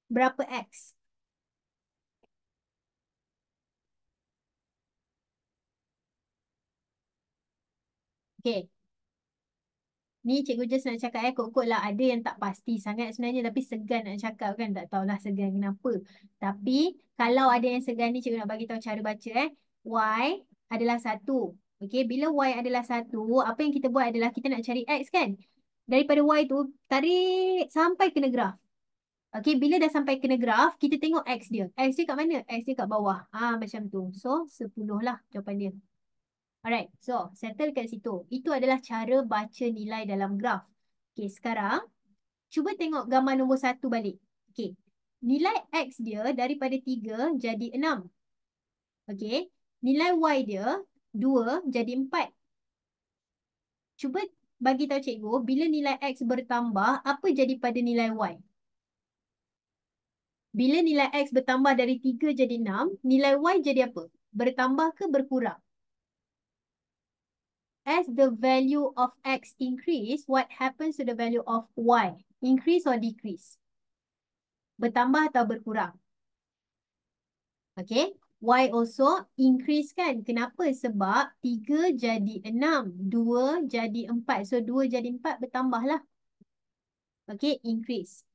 berapa X? Okay. Ni cikgu just nak cakap kot-kot lah. Ada yang tak pasti sangat sebenarnya tapi segan nak cakap kan. Tak tahulah segan kenapa. Tapi kalau ada yang segan ni cikgu nak bagi tahu cara baca Y adalah 1. Okay, bila Y adalah 1, apa yang kita buat adalah kita nak cari X kan. Daripada Y tu, tarik sampai kena graf. Okay, bila dah sampai kena graf, kita tengok X dia. X dia kat mana? X dia kat bawah. Macam tu. So, 10 lah jawapan dia. Alright, so settle kat situ. Itu adalah cara baca nilai dalam graf. Okay, sekarang cuba tengok gambar nombor 1 balik. Okay, nilai X dia daripada 3 jadi 6. Okay, nilai Y dia 2 jadi 4. Cuba bagi tahu cikgu, bila nilai X bertambah, apa jadi pada nilai Y? Bila nilai X bertambah dari 3 jadi 6, nilai Y jadi apa? Bertambah ke berkurang? As the value of X increase, what happens to the value of Y? Increase or decrease? Bertambah atau berkurang? Okay. Y also increase kan? Kenapa? Sebab 3 jadi 6, 2 jadi 4. So, 2 jadi 4 bertambah lah. Okay, increase.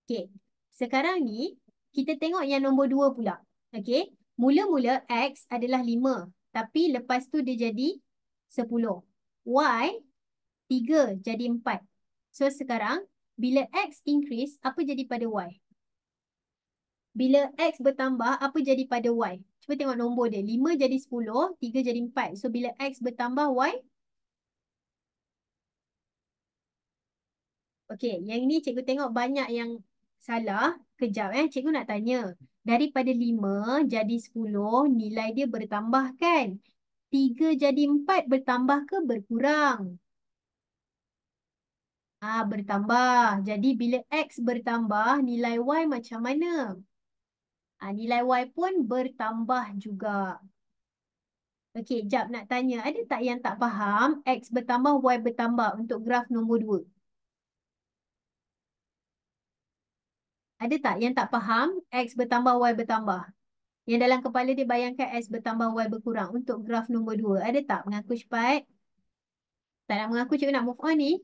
Okay. Sekarang ni, kita tengok yang nombor 2 pula. Okay. Mula-mula X adalah 5. Tapi lepas tu dia jadi 10. Y 3 jadi 4. So sekarang, bila X increase, apa jadi pada Y? Bila X bertambah, apa jadi pada Y? Cuba tengok nombor dia. 5 jadi 10, 3 jadi 4. So bila X bertambah, Y? Okey, yang ini cikgu tengok banyak yang salah. Kejap cikgu nak tanya. Daripada 5 jadi 10, nilai dia bertambah kan? 3 jadi 4 bertambah ke berkurang? Bertambah. Jadi bila X bertambah, nilai Y macam mana? Nilai Y pun bertambah juga. Okey, jap nak tanya. Ada tak yang tak faham X bertambah, Y bertambah untuk graf nombor 2? Ada tak yang tak faham X bertambah Y bertambah? Yang dalam kepala dia bayangkan X bertambah Y berkurang untuk graf nombor 2. Ada tak mengaku cepat? Tak nak mengaku, cikgu nak move on ni.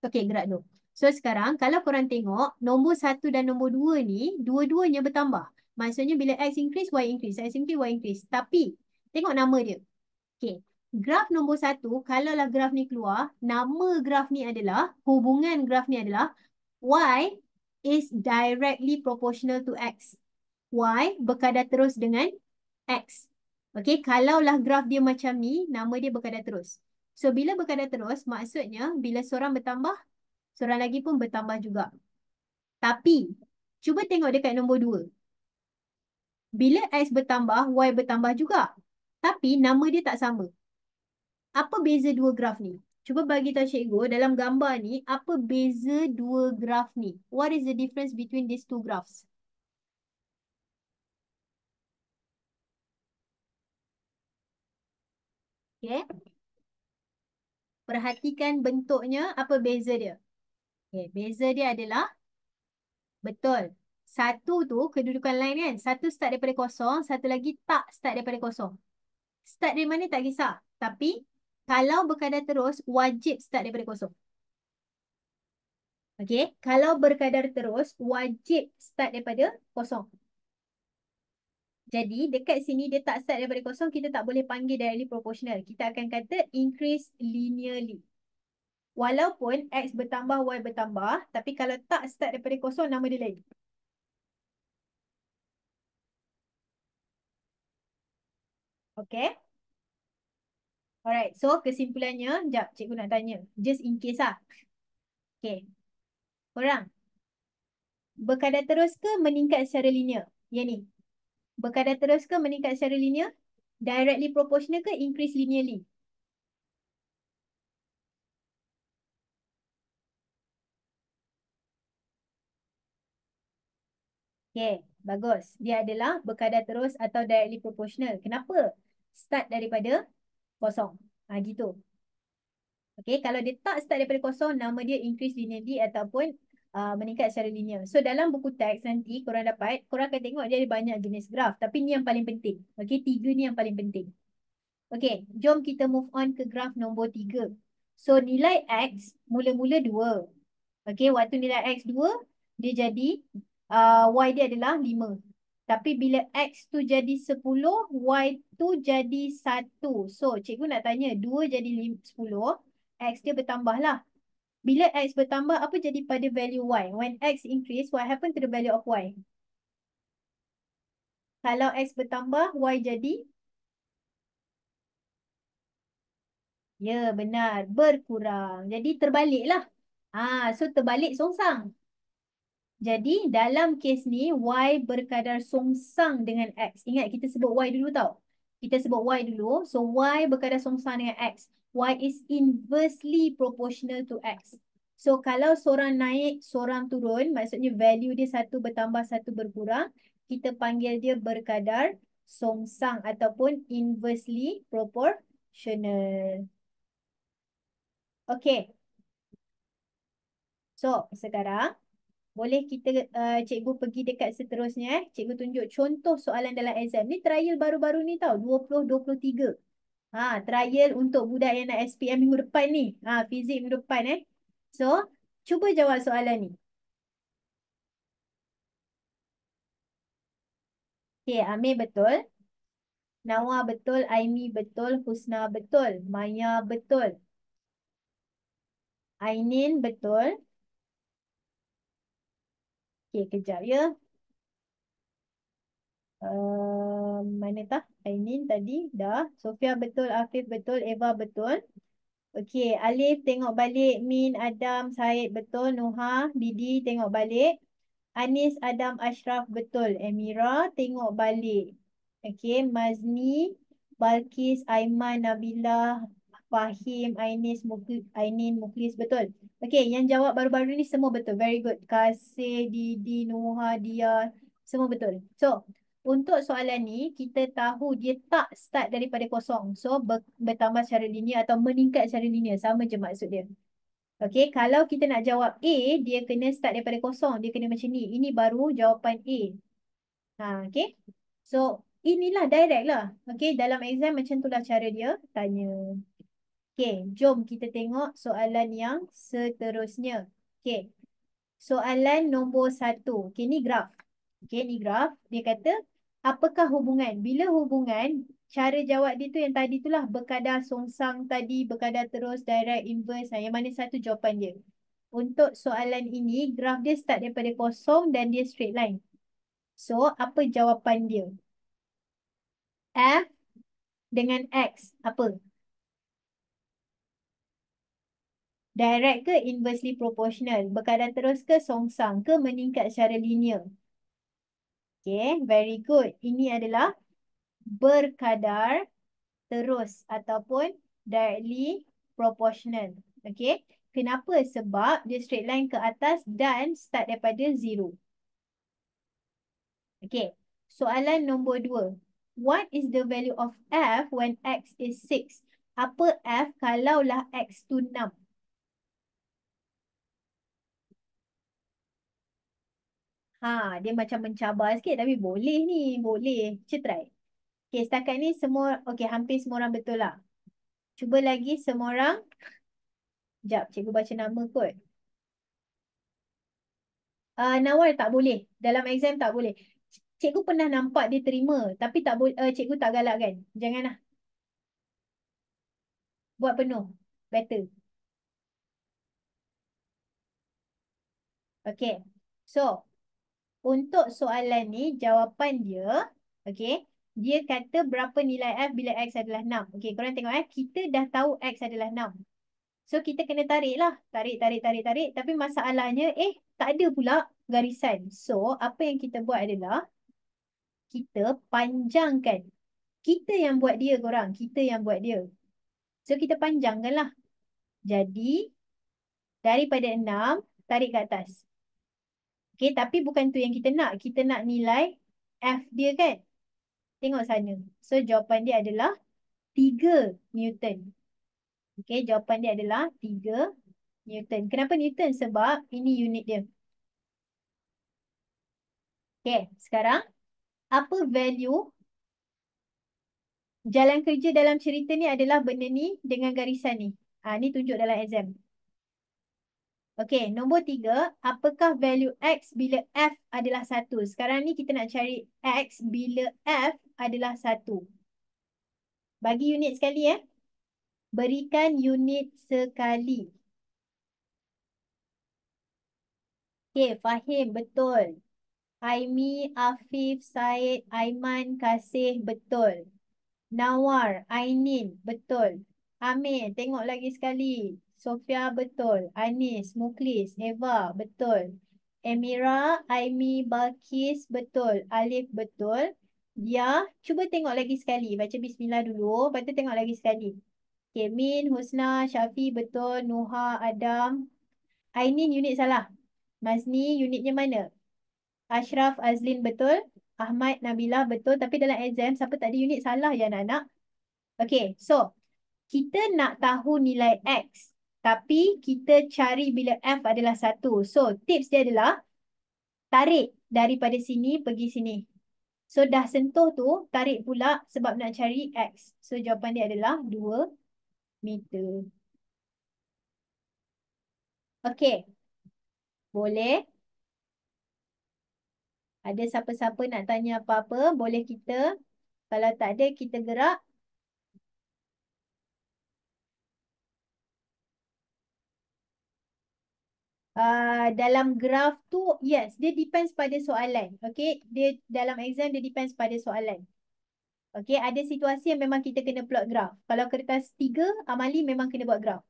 Okey, gerak dulu. So sekarang kalau korang tengok nombor 1 dan nombor 2 ni dua-duanya bertambah. Maksudnya bila X increase, Y increase. X increase, Y increase. Tapi tengok nama dia. Okey. Graf nombor 1, kalaulah graf ni keluar, nama graf ni adalah, hubungan graf ni adalah Y is directly proportional to X. Y berkadar terus dengan X. Okey, kalaulah graf dia macam ni, nama dia berkadar terus. So, bila berkadar terus, maksudnya bila seorang bertambah, seorang lagi pun bertambah juga. Tapi, cuba tengok dekat nombor 2. Bila X bertambah, Y bertambah juga. Tapi, nama dia tak sama. Apa beza dua graf ni? Cuba bagi tahu cikgu, dalam gambar ni, apa beza dua graf ni? What is the difference between these two graphs? Okay. Perhatikan bentuknya, apa beza dia? Okay. Beza dia adalah, betul. Satu tu kedudukan lain kan? Satu start daripada kosong, satu lagi tak start daripada kosong. Start dari mana tak kisah. Tapi, kalau berkadar terus, wajib start daripada kosong. Okay. Kalau berkadar terus, wajib start daripada kosong. Jadi, dekat sini dia tak start daripada kosong, kita tak boleh panggil directly proportional. Kita akan kata increase linearly. Walaupun X bertambah, Y bertambah, tapi kalau tak start daripada kosong, nama dia lain. Okay? Alright, so kesimpulannya, sekejap cikgu nak tanya. Just in case lah. Okay. Korang, berkadar terus ke meningkat secara linear? Yang ni. Berkadar terus ke meningkat secara linear? Directly proportional ke increase linearly? Okay, bagus. Dia adalah berkadar terus atau directly proportional. Kenapa? Start daripada kosong. Gitu. Okay, kalau dia tak start daripada kosong, nama dia increase linearly ataupun meningkat secara linear. So, dalam buku teks nanti korang dapat, korang akan tengok dia ada banyak jenis graf. Tapi ni yang paling penting. Okay, 3 ni yang paling penting. Okay, jom kita move on ke graf nombor 3. So, nilai X mula-mula 2. Okay, waktu nilai X 2, dia jadi, Y dia adalah 5. Tapi bila X tu jadi 10, Y tu jadi 1. So, cikgu nak tanya, 2 jadi 10, X dia bertambah lah. Bila X bertambah, apa jadi pada value Y? When X increase, what happen to the value of Y? Kalau X bertambah, Y jadi? Ya, benar. Berkurang. Jadi, terbaliklah. So terbalik songsang. Jadi, dalam kes ni, Y berkadar songsang dengan X. Ingat, kita sebut Y dulu tau. Kita sebut Y dulu. So, Y berkadar songsang dengan X. Y is inversely proportional to X. So, kalau seorang naik, seorang turun, maksudnya value dia satu bertambah, satu berkurang, kita panggil dia berkadar songsang ataupun inversely proportional. Okay. So, sekarang, boleh kita cikgu pergi dekat seterusnya. Cikgu tunjuk contoh soalan dalam exam. Ni trial baru-baru ni tau. 2023. Trial untuk budak yang nak SPM minggu depan ni. Fizik minggu depan So, cuba jawab soalan ni. Okay, Amir betul. Nawa betul. Aimi betul. Husna betul. Maya betul. Ainin betul. Okay, kejap ya. Mana tah? Ainin tadi dah. Sofia betul. Afif betul. Eva betul. Okey, Alif tengok balik. Min, Adam, Syed betul. Noha, Didi tengok balik. Anis, Adam, Ashraf betul. Emira tengok balik. Okey, Mazni, Balkis, Aiman, Nabila, Fahim, Ainis, Ainin, Muklis betul. Okey, yang jawab baru-baru ni semua betul. Very good. Kasih, Didi, Noha, Dia, semua betul. So, untuk soalan ni, kita tahu dia tak start daripada kosong. So, bertambah secara linear atau meningkat secara linear. Sama je maksud dia. Okey, kalau kita nak jawab A, dia kena start daripada kosong. Dia kena macam ni. Ini baru jawapan A. Okey. So, inilah direct lah. Okey, dalam exam macam itulah cara dia tanya. Okey, jom kita tengok soalan yang seterusnya. Okey, soalan nombor 1. Okey, ni graf. Okey, ni graf. Dia kata, apakah hubungan? Bila hubungan, cara jawab dia tu yang tadi tu lah. Berkadar songsang tadi, berkadar terus, direct, inverse. Yang mana satu jawapan dia? Untuk soalan ini, graf dia start daripada kosong dan dia straight line. So, apa jawapan dia? F dengan X. Apa? Direct ke inversely proportional? Berkadar terus ke songsang ke meningkat secara linear? Okay, very good. Ini adalah berkadar terus ataupun directly proportional. Okay. Kenapa? Sebab dia straight line ke atas dan start daripada zero. Okay. Soalan nombor 2. What is the value of F when X is 6? Apa F kalaulah X tu 6? Dia macam mencabar sikit tapi boleh ni. Boleh. Cuba try. Okay, setakat ni semua, okay, hampir semua orang betul lah. Cuba lagi semua orang. Sekejap, cikgu baca nama kot. Nawal tak boleh. Dalam exam tak boleh. Cikgu pernah nampak dia terima. Tapi tak boleh. Cikgu tak galakkan. Janganlah. Buat penuh. Better. Okay. So, untuk soalan ni, jawapan dia, okay, dia kata berapa nilai F bila X adalah 6. Okay, korang tengok kita dah tahu X adalah 6. So, kita kena tarik lah. Tarik, tarik, tarik, tarik. Tapi masalahnya, tak ada pula garisan. So, apa yang kita buat adalah, kita panjangkan. Kita yang buat dia korang. Kita yang buat dia. So, kita panjangkan lah. Jadi, daripada 6, tarik ke atas. Okay, tapi bukan tu yang kita nak. Kita nak nilai F dia kan. Tengok sana. So, jawapan dia adalah 3 Newton. Okay, jawapan dia adalah 3 Newton. Kenapa Newton? Sebab ini unit dia. Okay, sekarang apa value jalan kerja dalam cerita ni adalah benda ni dengan garisan ni. Ni tunjuk dalam exam. Okey, nombor 3. Apakah value X bila F adalah 1? Sekarang ni kita nak cari X bila F adalah 1. Bagi unit sekali Berikan unit sekali. Okey, Fahim, betul. Aimi, Afif, Said, Aiman, Kasih, betul. Nawar, Ainin, betul. Amir, tengok lagi sekali. Sofia, betul. Anis, Muklis, Eva, betul. Emira, Aimi, Balkis, betul. Alif, betul. Dia, cuba tengok lagi sekali. Baca bismillah dulu. Lepas tu tengok lagi sekali. Okay, Min, Husna, Syafi, betul. Nuha, Adam. Ainin, unit salah. Mazni, unitnya mana? Ashraf, Azlin, betul. Ahmad, Nabilah, betul. Tapi dalam exam, siapa tak ada unit salah ya anak-anak? Okay, so kita nak tahu nilai X. Tapi kita cari bila F adalah 1. So, tips dia adalah tarik daripada sini pergi sini. So, dah sentuh tu, tarik pula sebab nak cari X. So, jawapan dia adalah 2 meter. Okay, boleh. Ada siapa-siapa nak tanya apa-apa, boleh kita. Kalau tak ada, kita gerak. Dalam graf tu, yes, dia depends pada soalan. Okay, dia dalam exam dia depends pada soalan. Okay, ada situasi yang memang kita kena plot graf. Kalau kertas 3, amali memang kena buat graf.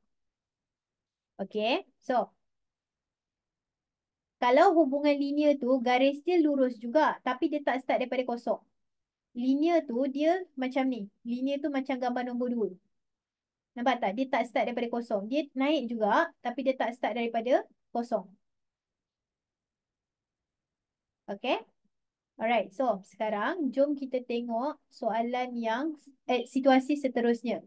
Okay, so kalau hubungan linear tu, garis dia lurus juga. Tapi dia tak start daripada kosong. Linear tu, dia macam ni. Linear tu macam gambar nombor 2. Nampak tak? Dia tak start daripada kosong. Dia naik juga, tapi dia tak start daripada kosong. Okay? Alright, so sekarang jom kita tengok soalan yang situasi seterusnya.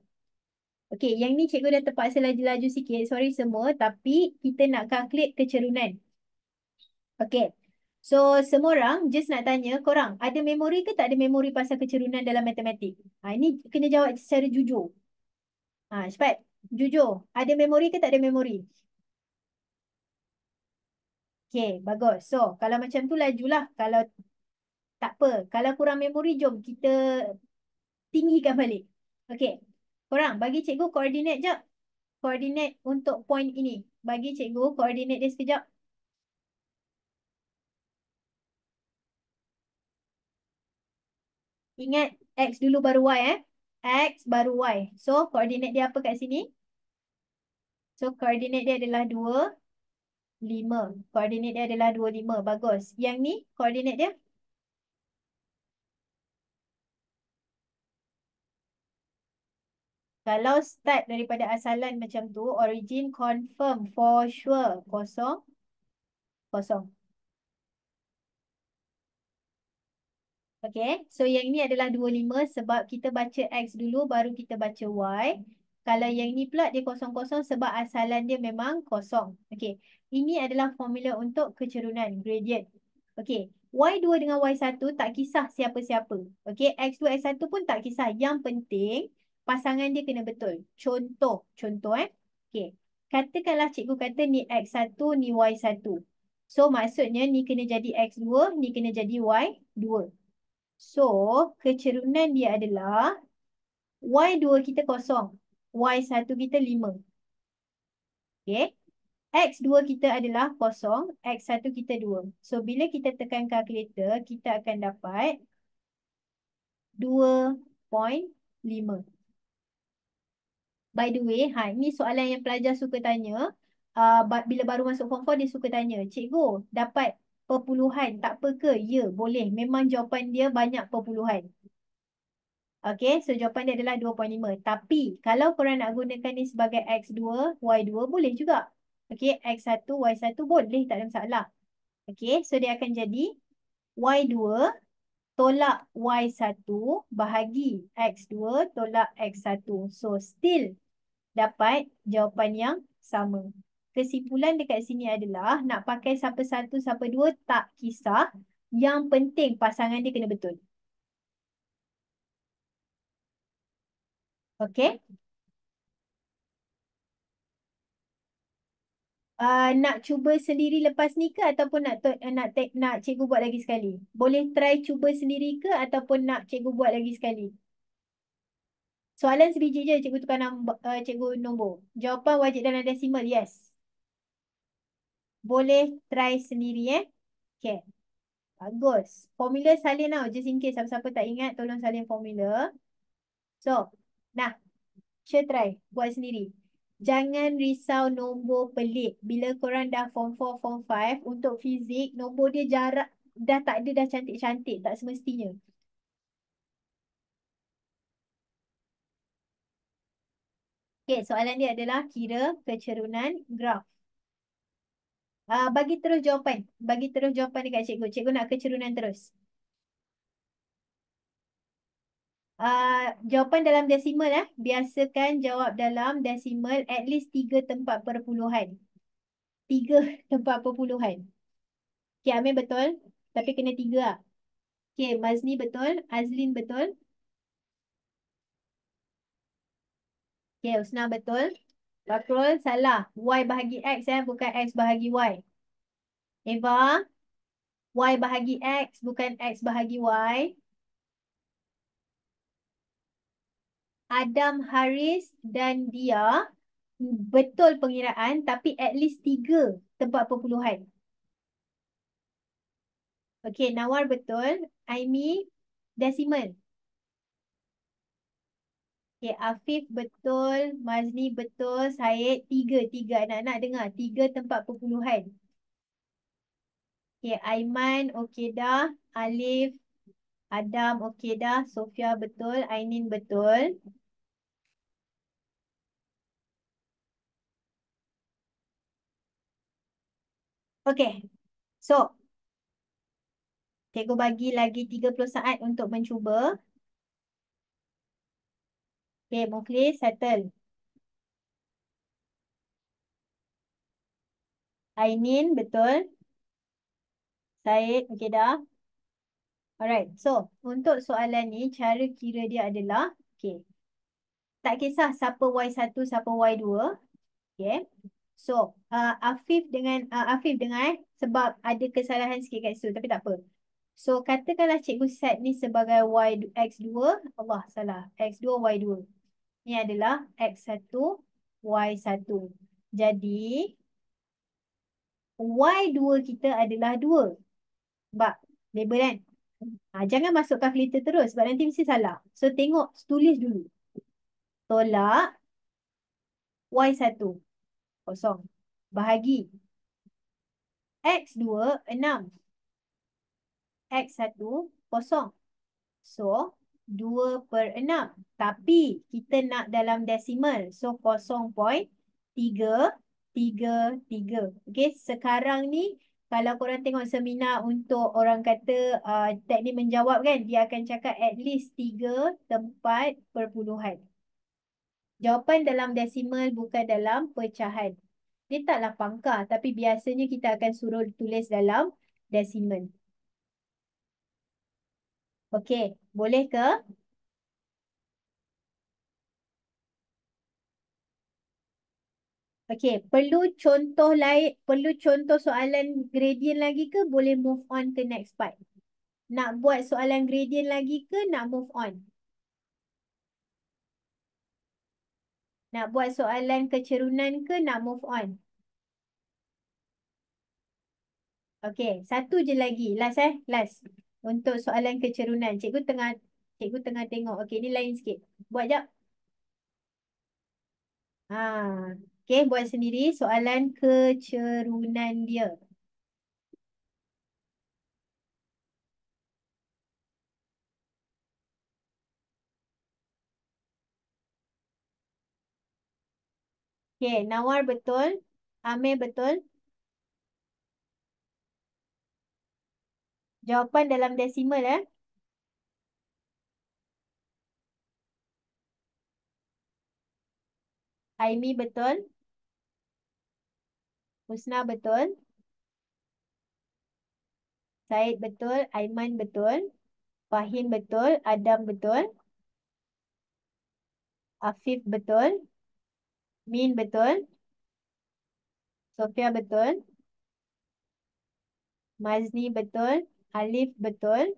Okey, yang ni cikgu dah terpaksa laju-laju sikit. Sorry semua. Tapi kita nak calculate kecerunan. Okey. So, semua orang just nak tanya, korang ada memori ke tak ada memori pasal kecerunan dalam matematik? Ini kena jawab secara jujur. Cepat. Jujur. Ada memori ke tak ada memori? Okey, bagus. So, kalau macam tu lajulah. Kalau tak apa. Kalau kurang memori, jom kita tinggikan balik. Okey. Korang, bagi cikgu koordinat jap. Koordinat untuk point ini. Bagi cikgu koordinat dia sekejap. Ingat X dulu baru Y X baru Y. So, koordinat dia apa kat sini? So, koordinat dia adalah 2, 5. Koordinat dia adalah 2, 5. Bagus. Yang ni, koordinat dia? Kalau start daripada asalan macam tu, origin confirm for sure. Kosong, kosong. Okay, so yang ni adalah 25 sebab kita baca X dulu baru kita baca Y. Kalau yang ni pula dia kosong-kosong sebab asalan dia memang kosong. Okay, ini adalah formula untuk kecerunan, gradient. Okay, Y2 dengan Y1 tak kisah siapa-siapa. Okay, X2, X1 pun tak kisah. Yang penting pasangan dia kena betul. Contoh Okay, katakanlah cikgu kata ni X1, ni Y1. So maksudnya ni kena jadi X2, ni kena jadi Y2. So, kecerunan dia adalah Y2 kita kosong. Y1 kita 5. Okay. X2 kita adalah kosong. X1 kita 2. So, bila kita tekan kalkulator, kita akan dapat 2.5. By the way, ini soalan yang pelajar suka tanya. Bila baru masuk form 4, dia suka tanya, cikgu, dapat perpuluhan tak apa ke? Ya, boleh. Memang jawapan dia banyak perpuluhan. Okay, so jawapan dia adalah 2.5. Tapi, kalau korang nak gunakan ni sebagai X2, Y2, boleh juga. Okay, X1, Y1 boleh, tak ada masalah. Okay, so dia akan jadi Y2 tolak Y1 bahagi X2 tolak X1. So, still dapat jawapan yang sama. Kesimpulan dekat sini adalah nak pakai siapa satu, siapa dua, tak kisah. Yang penting pasangan dia kena betul. Okay? Nak cuba sendiri lepas ni ke ataupun nak cikgu buat lagi sekali? Boleh try cuba sendiri ke ataupun nak cikgu buat lagi sekali? Soalan sebiji je cikgu tukar cikgu nombor. Jawapan wajib dalam desimal, yes. Boleh try sendiri Okay. Bagus. Formula salin tau. Just in case siapa-siapa tak ingat, tolong salin formula. So, nah, share try. Buat sendiri. Jangan risau nombor pelik. Bila korang dah form 4, form 5, untuk fizik, nombor dia jarak dah tak ada dah cantik-cantik. Tak semestinya. Okay, soalan dia adalah kira kecerunan graf. Bagi terus jawapan. Bagi terus jawapan dekat cikgu. Cikgu nak kecerunan terus. Jawapan dalam desimal Biasakan jawab dalam desimal at least 3 tempat perpuluhan. 3 tempat perpuluhan. Okay, Amir betul. Tapi kena 3 lah. Okay, Mazni betul. Azlin betul. Okay, Usna betul. Bakrul salah. Y bahagi X bukan X bahagi Y. Eva, Y bahagi X bukan X bahagi Y. Adam, Haris dan dia betul pengiraan tapi at least 3 tempat perpuluhan. Okey, Nawar betul. Aimi desimal. Okey, Afif betul. Mazni betul. Syed tiga anak-anak dengar. 3 tempat perpuluhan. Okey, Aiman okey dah. Alif, Adam okey dah. Sofia betul. Ainin betul. Okey. So, cikgu bagi lagi 30 saat untuk mencuba. Okey, Mukhlis settle. Ainin, betul. Said, okey dah. Alright, so untuk soalan ni, cara kira dia adalah, okay, tak kisah siapa Y1, siapa Y2. Okay. So, Afif dengar sebab ada kesalahan sikit kat situ, tapi tak apa. So, katakanlah cikgu set ni sebagai X2, Allah salah, X2, Y2. Ni adalah X1, Y1. Jadi, Y2 kita adalah 2. Sebab label kan? Jangan masuk kalkulator terus sebab nanti mesti salah. So, tengok, tulis dulu. Tolak Y1, kosong. Bahagi X2, 6. X1, kosong. So, 2/6. Tapi, kita nak dalam desimal. So, 0.333. Okey, sekarang ni, kalau korang tengok seminar untuk orang kata teknik menjawab kan, dia akan cakap at least 3 tempat perpuluhan. Jawapan dalam desimal bukan dalam pecahan. Dia taklah pangkah, tapi biasanya kita akan suruh tulis dalam desimal. Okey, boleh ke? Okey, perlu contoh soalan gradient lagi ke boleh move on ke next part? Nak buat soalan gradient lagi ke nak move on? Nak buat soalan kecerunan ke nak move on? Okey, satu je lagi. Last last. Untuk soalan kecerunan. Cikgu tengah tengok. Okey, ni lain sikit. Buat jap. Okey, buat sendiri soalan kecerunan dia. Okey, Nawar betul. Amir betul. Jawapan dalam desimal Aimi betul. Husna betul. Said betul. Aiman betul. Fahim betul. Adam betul. Afif betul. Min betul. Sofia betul. Mazni betul. Alif betul.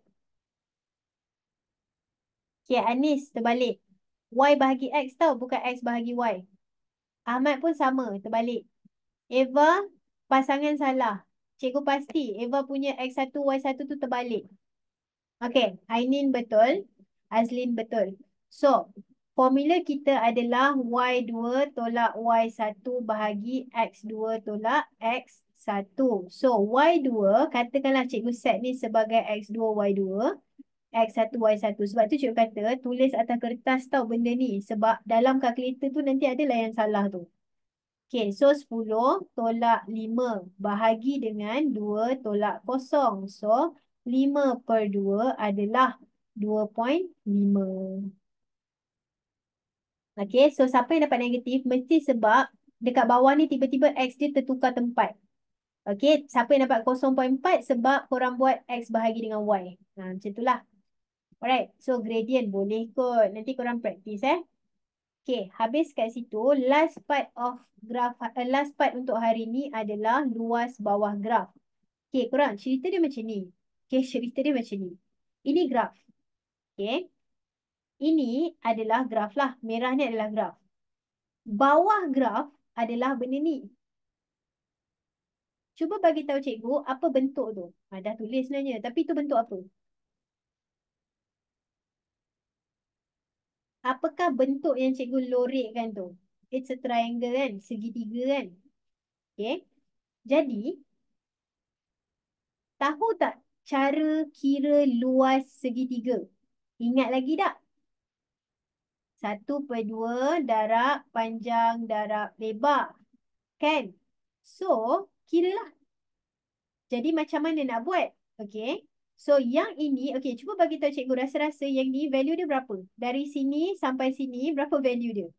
Okay, Anis terbalik. Y bahagi X tau, bukan X bahagi Y. Ahmad pun sama, terbalik. Eva, pasangan salah. Cikgu pasti Eva punya X1, Y1 tu terbalik. Okay, Ainin betul. Azlin betul. So, formula kita adalah Y2 tolak Y1 bahagi X2 tolak X1. So, Y2, katakanlah cikgu set ni sebagai X2, Y2. X1, Y1. Sebab tu cikgu kata, tulis atas kertas tau benda ni. Sebab dalam kalkulator tu nanti adalah yang salah tu. Okay, so 10 tolak 5 bahagi dengan 2 tolak 0. So, 5/2 adalah 2.5. Okay, so siapa yang dapat negatif, mesti sebab dekat bawah ni tiba-tiba X dia tertukar tempat. Okay, siapa yang dapat 0.4 sebab korang buat X bahagi dengan Y. Macam itulah. Alright, so gradient boleh kot. Nanti korang practice Okay, habis kat situ. Last part untuk hari ni adalah luas bawah graf. Okay, korang cerita dia macam ni. Okay, cerita dia macam ni. Ini graf. Okay. Ini adalah graf lah. Merah ni adalah graf. Bawah graf adalah benda ni. Cuba bagi tahu cikgu apa bentuk tu. Dah tulis sebenarnya. Tapi tu bentuk apa? Apakah bentuk yang cikgu lorekkan tu? It's a triangle kan? Segitiga kan? Okay. Jadi, tahu tak cara kira luas segitiga? Ingat lagi tak? 1/2 darab panjang darab lebar. Kan? So, kiralah. Jadi macam mana nak buat? Okay. So, yang ini, okay, cuba bagi tahu cikgu rasa-rasa yang ni value dia berapa? Dari sini sampai sini, berapa value dia?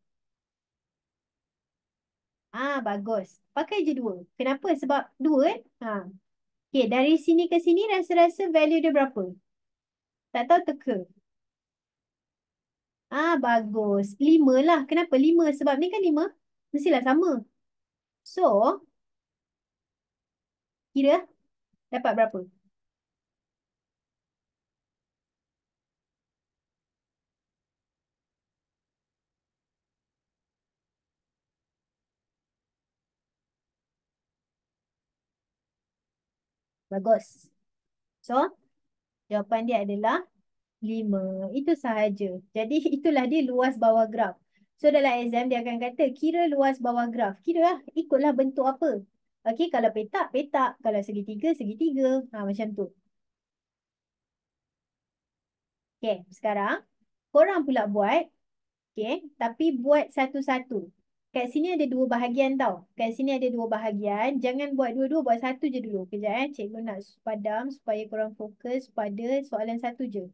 Bagus. Pakai je 2. Kenapa? Sebab 2 kan? Okay, dari sini ke sini rasa-rasa value dia berapa? Tak tahu teka. Bagus. 5 lah. Kenapa 5? Sebab ni kan 5. Mestilah sama. So, kira dapat berapa? Bagus. So, jawapan dia adalah 5. Itu sahaja. Jadi, itulah dia luas bawah graf. So, dalam exam dia akan kata, kira luas bawah graf. Kira lah, ikutlah bentuk apa. Okey, kalau petak, petak. Kalau segitiga, segitiga. Macam tu. Okey, sekarang korang pula buat. Okey, tapi buat satu-satu. Kat sini ada 2 bahagian tau. Kat sini ada 2 bahagian. Jangan buat dua-dua, buat satu je dulu. Kejap Cikgu nak padam supaya korang fokus pada soalan satu je.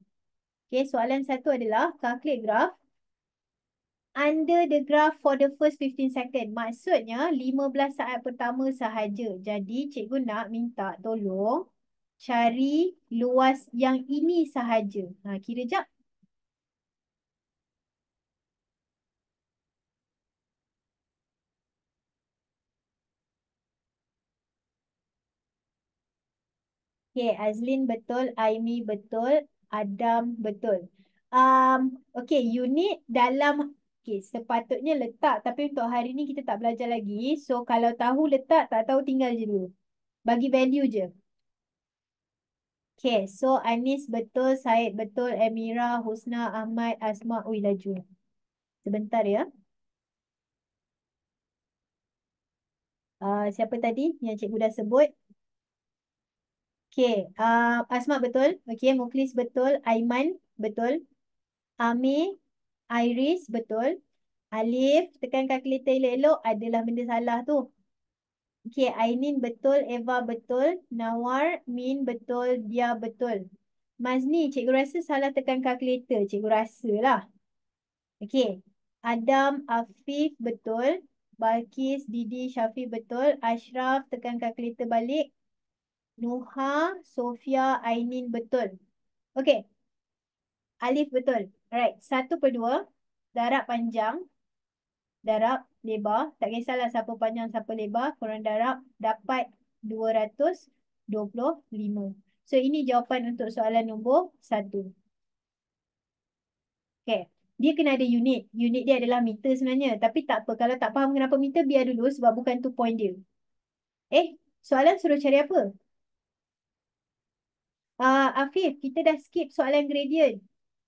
Okey, soalan satu adalah calculate graph under the graph for the first 15 second. Maksudnya 15 saat pertama sahaja. Jadi cikgu nak minta tolong cari luas yang ini sahaja. Kira jap. Okay, Azlin betul, Aimi betul, Adam betul. Okay, unit dalam, okay, sepatutnya letak. Tapi untuk hari ni kita tak belajar lagi. So, kalau tahu letak, tak tahu tinggal je dulu. Bagi value je. Okay, so Anis betul, Syed betul, Amira, Husna, Ahmad, Asma, ui laju. Sebentar ya. Siapa tadi yang cikgu dah sebut? Okay, Asma betul. Okay, Muklis betul, Aiman betul. Amir, Iris betul. Alif, tekan kalkulator elok-elok, adalah benda salah tu. Okay, Ainin betul, Eva betul, Nawar, Min betul, Dia betul. Mazni, cikgu rasa salah tekan kalkulator. Cikgu rasa lah. Okay, Adam, Afif betul, Balkis, Didi, Syafiq betul, Ashraf, tekan kalkulator balik, Nuha, Sofia, Ainin betul. Okay, Alif betul. Alright, 1/2, darab panjang, darab lebar. Tak kisahlah siapa panjang siapa lebar. Korang darab dapat 225. So ini jawapan untuk soalan nombor 1. Okay. Dia kena ada unit. Unit dia adalah meter sebenarnya. Tapi tak apa. Kalau tak faham kenapa meter, biar dulu sebab bukan tu point dia. Soalan suruh cari apa? Afif, kita dah skip soalan gradient.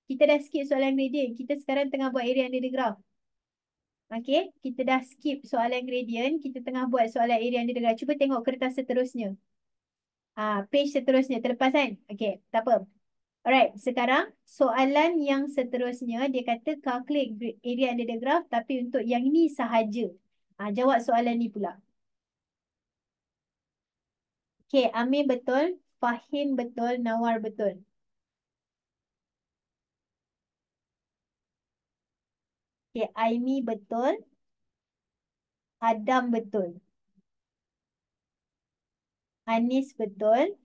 Kita dah skip soalan gradient. Kita sekarang tengah buat area under the graph. Okay, kita dah skip soalan gradient. Kita tengah buat soalan area under the graph. Cuba tengok kertas seterusnya. Page seterusnya. Terlepas kan? Okay, tak apa. Alright, sekarang soalan yang seterusnya. Dia kata calculate area under the graph. Tapi untuk yang ini sahaja. Jawab soalan ni pula. Okay, Amir betul. Fahim betul. Nawar betul. Okay, Aimi betul. Adam betul. Anis betul.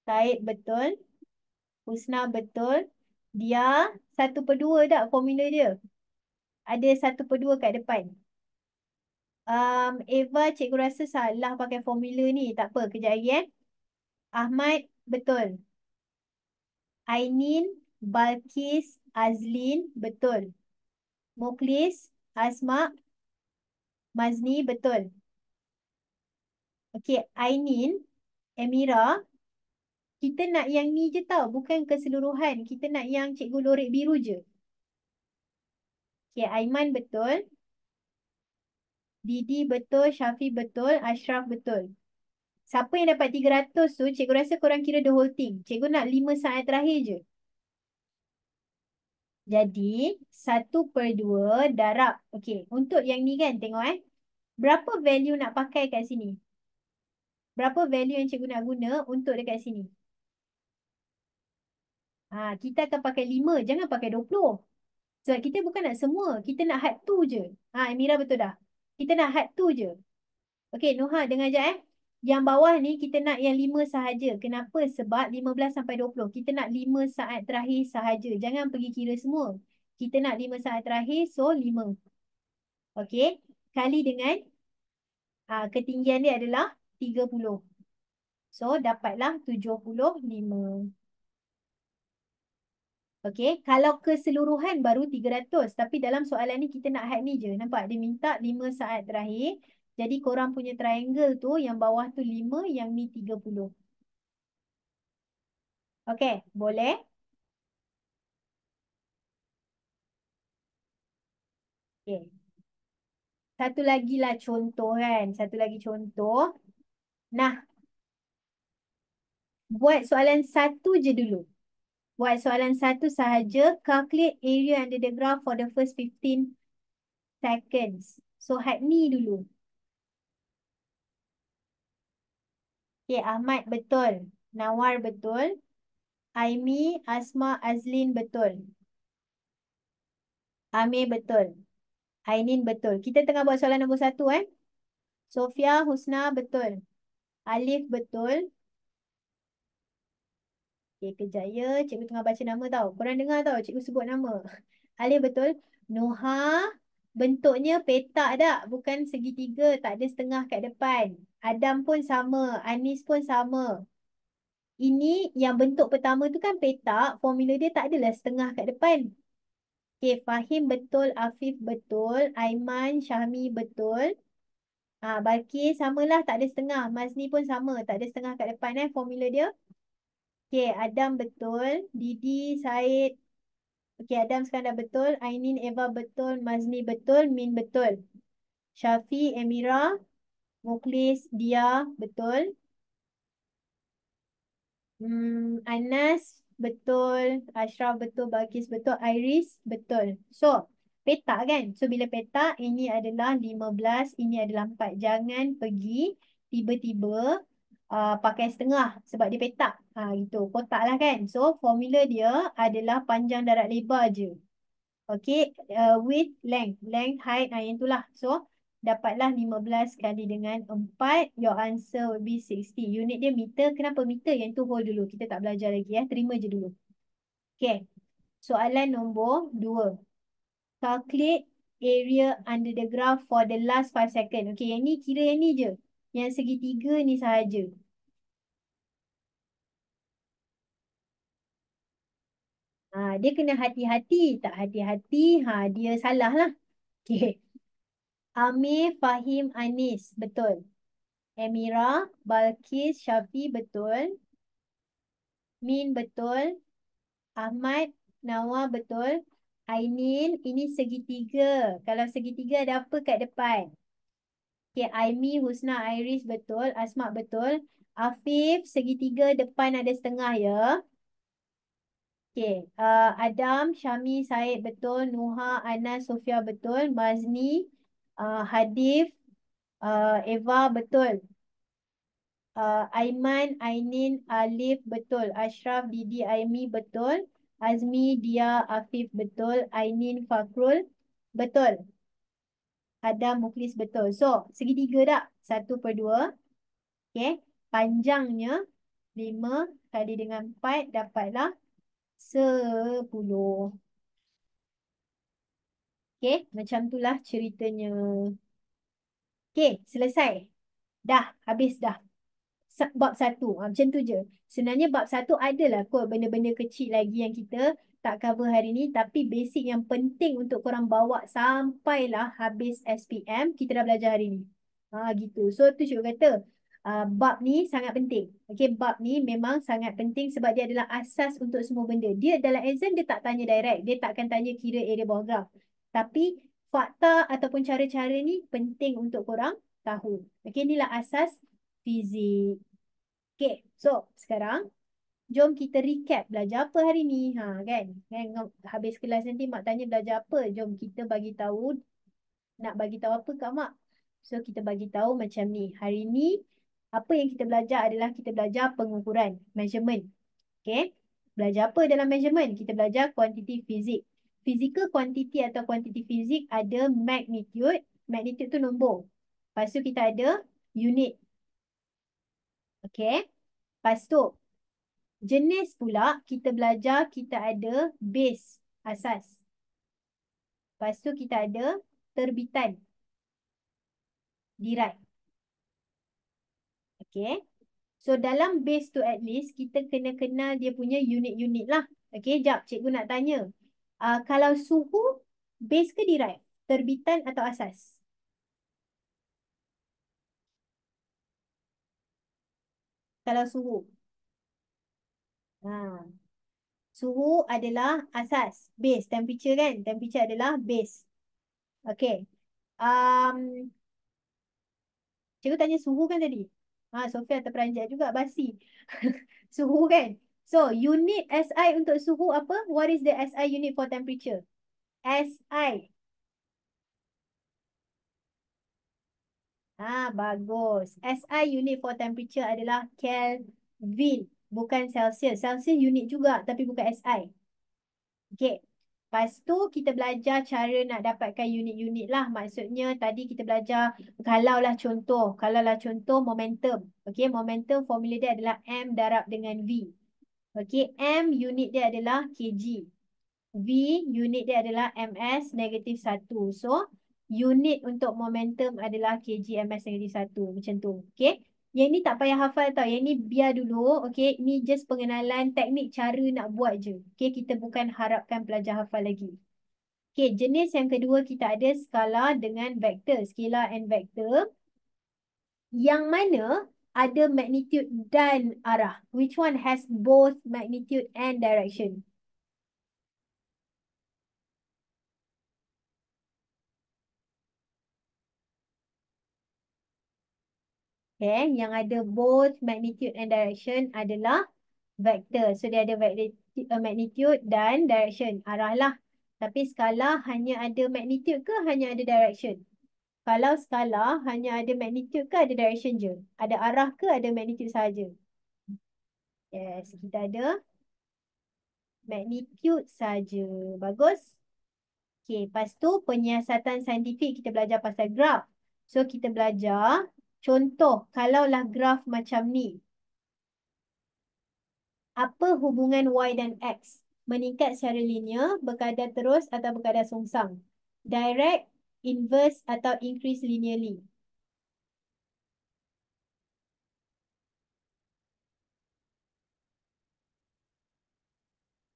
Said betul. Husna betul. Dia 1/2 tak formula dia? Ada 1/2 kat depan. Eva, cikgu rasa salah pakai formula ni. Tak apa, kejap lagi Ahmad, betul. Ainin, Balkis, Azlin, betul. Muklis, Asma, Mazni, betul. Okey, Ainin, Amira, kita nak yang ni je tau. Bukan keseluruhan. Kita nak yang cikgu lorek biru je. Okey, Aiman betul. Didi betul. Syafiq betul. Ashraf betul. Siapa yang dapat 300 tu, cikgu rasa korang kira the whole thing. Cikgu nak 5 saat terakhir je. Jadi, 1/2 darab. Okey, untuk yang ni kan, tengok berapa value nak pakai kat sini? Berapa value yang cikgu nak guna untuk dekat sini? Kita akan pakai 5, jangan pakai 20. Sebab kita bukan nak semua. Kita nak had tu je. Amira betul dah. Kita nak had tu je. Okey, Noha dengar je eh. Yang bawah ni kita nak yang 5 sahaja. Kenapa? Sebab 15 sampai 20. Kita nak 5 saat terakhir sahaja. Jangan pergi kira semua. Kita nak 5 saat terakhir, so 5. Okey. Kali dengan ketinggian dia adalah 30. So, dapatlah 75. Okey. Kalau keseluruhan baru 300. Tapi dalam soalan ni kita nak had ni je. Nampak? Dia minta 5 saat terakhir. Jadi, korang punya triangle tu, yang bawah tu 5, yang ni 30. Okey. Boleh? Okey. Satu lagi lah contoh kan. Satu lagi contoh. Nah, buat soalan satu je dulu. Buat soalan satu sahaja. Calculate area under the graph for the first 15 seconds. So, had ni dulu. Okay, Ahmad betul. Nawar betul. Aimi, Asma, Azlin betul. Amir betul. Ainin betul. Kita tengah buat soalan nombor satu eh. Sofia, Husna betul. Alif betul. Okay, kejap ya. Cikgu tengah baca nama tau. Korang dengar tau cikgu sebut nama. Alif betul. Noha, bentuknya petak tak? Bukan segitiga. Tak ada setengah kat depan. Adam pun sama. Anis pun sama. Ini yang bentuk pertama tu kan petak. Formula dia tak adalah setengah kat depan. Okay, Fahim betul. Afif betul. Aiman, Syahmi betul. Balkis samalah. Tak ada setengah. Mazni pun sama. Tak ada setengah kat depan formula dia. Okay, Adam betul. Didi, Said. Okay, Adam sekarang dah betul. Ainin, Eva betul. Mazni betul. Min betul. Syafi, Emira, Muklis, Dia betul. Anas betul. Ashraf betul. Balkis betul. Iris betul. So, petak kan? So, bila petak, ini adalah 15. Ini adalah 4. Jangan pergi tiba-tiba pakai setengah sebab dia petak. Itu. Kotak lah kan? So, formula dia adalah panjang darat lebar je. Okay. Width, length. Length, height. Yang itulah. So, dapatlah 15 kali dengan 4. Your answer will be 60. Unit dia meter. Kenapa meter? Yang tu hold dulu. Kita tak belajar lagi ya. Terima je dulu. Okay. Soalan nombor 2. Calculate area under the graph for the last 5 second. Okay. Yang ni kira yang ni je. Yang segitiga ni sahaja. Dia kena hati-hati. Tak hati-hati. Dia salah lah. Okay. Amir, Fahim, Anis. Betul. Emira, Balkis, Syafi betul. Min betul. Ahmad, Nawa betul. Ainin, ini segitiga. Kalau segitiga ada apa kat depan? Okay, Aimi, Husna, Iris betul. Asma betul. Afif, segitiga depan ada setengah ya. Okay, Adam, Syami, Said betul. Nuha, Anas, Sofia betul. Mazni, Hadif, Eva betul. Aiman, Ainin, Alif betul. Ashraf, Didi, Aimi betul. Azmi, Dia, Afif betul. Ainin, Fakrul betul. Adam, Muklis betul. So, segitiga tak? 1/2. Okay. Panjangnya 5 kali dengan 4 dapatlah 10. Okay. Macam itulah ceritanya. Okay. Selesai. Dah. Habis dah. Bab satu. Macam tu je. Sebenarnya bab satu adalah kot benda-benda kecil lagi yang kita tak cover hari ni. Tapi basic yang penting untuk korang bawa sampailah habis SPM. Kita dah belajar hari ni. Gitu. So tu cikgu kata bab ni sangat penting. Okay, bab ni memang sangat penting sebab dia adalah asas untuk semua benda. Dia dalam exam dia tak tanya direct. Dia tak akan tanya kira area bawah graf. Tapi fakta ataupun cara-cara ni penting untuk korang tahu. Okay, inilah asas fizik. Okay, so sekarang jom kita recap belajar apa hari ni. Kan? Habis kelas nanti mak tanya belajar apa. Jom kita bagi tahu. Nak bagi tahu apa kat mak? So kita bagi tahu macam ni. Hari ni apa yang kita belajar adalah kita belajar pengukuran, measurement. Okay? Belajar apa dalam measurement? Kita belajar kuantiti fizik. Physical quantity atau kuantiti fizik ada magnitude, Magnitude tu nombor. Lepas tu kita ada unit. Okay. Lepas tu, jenis pula kita belajar kita ada base, asas. Lepas tu kita ada terbitan, derive. Okay. So dalam base tu at least kita kena kenal dia punya unit-unit lah. Okay, jap cikgu nak tanya. Kalau suhu, base ke derive? Terbitan atau asas? Kalau suhu. Ha. Suhu adalah asas. Base, temperature kan? Temperature adalah base. Okay. Um, Cikgu tanya suhu kan tadi? Sofia terperanjat juga basi. Suhu kan? So, unit SI untuk suhu apa? What is the SI unit for temperature? SI. Bagus. SI unit for temperature adalah Kelvin. Bukan Celsius. Celsius unit juga tapi bukan SI. Okay. Lepas tu kita belajar cara nak dapatkan unit-unit lah. Maksudnya tadi kita belajar kalau lah contoh momentum. Okay, momentum formula dia adalah M darab dengan V. Okay, M unit dia adalah kg. V unit dia adalah ms negatif 1. So, unit untuk momentum adalah kg ms negatif 1. Macam tu. Okay. Yang ni tak payah hafal tau. Yang ni biar dulu. Okay. Ni just pengenalan teknik cara nak buat je. Okay. Kita bukan harapkan pelajar hafal lagi. Okay. Jenis yang kedua kita ada skala dengan vektor. Scalar and vektor. Yang mana ada magnitude dan arah. Which one has both magnitude and direction? Okay, yang ada both magnitude and direction adalah vector. So, dia ada magnitude dan direction. Arah lah. Tapi skala hanya ada magnitude ke hanya ada direction? Kalau skala hanya ada magnitude ke ada direction je? Ada arah ke ada magnitude sahaja? Yes, kita ada magnitude saja. Bagus. Okay, lepas tu penyiasatan saintifik kita belajar pasal graf. So, kita belajar contoh kalaulah graf macam ni. Apa hubungan Y dan X? Meningkat secara linear, berkadar terus atau berkadar sungsang? Direct, inverse atau increase linearly?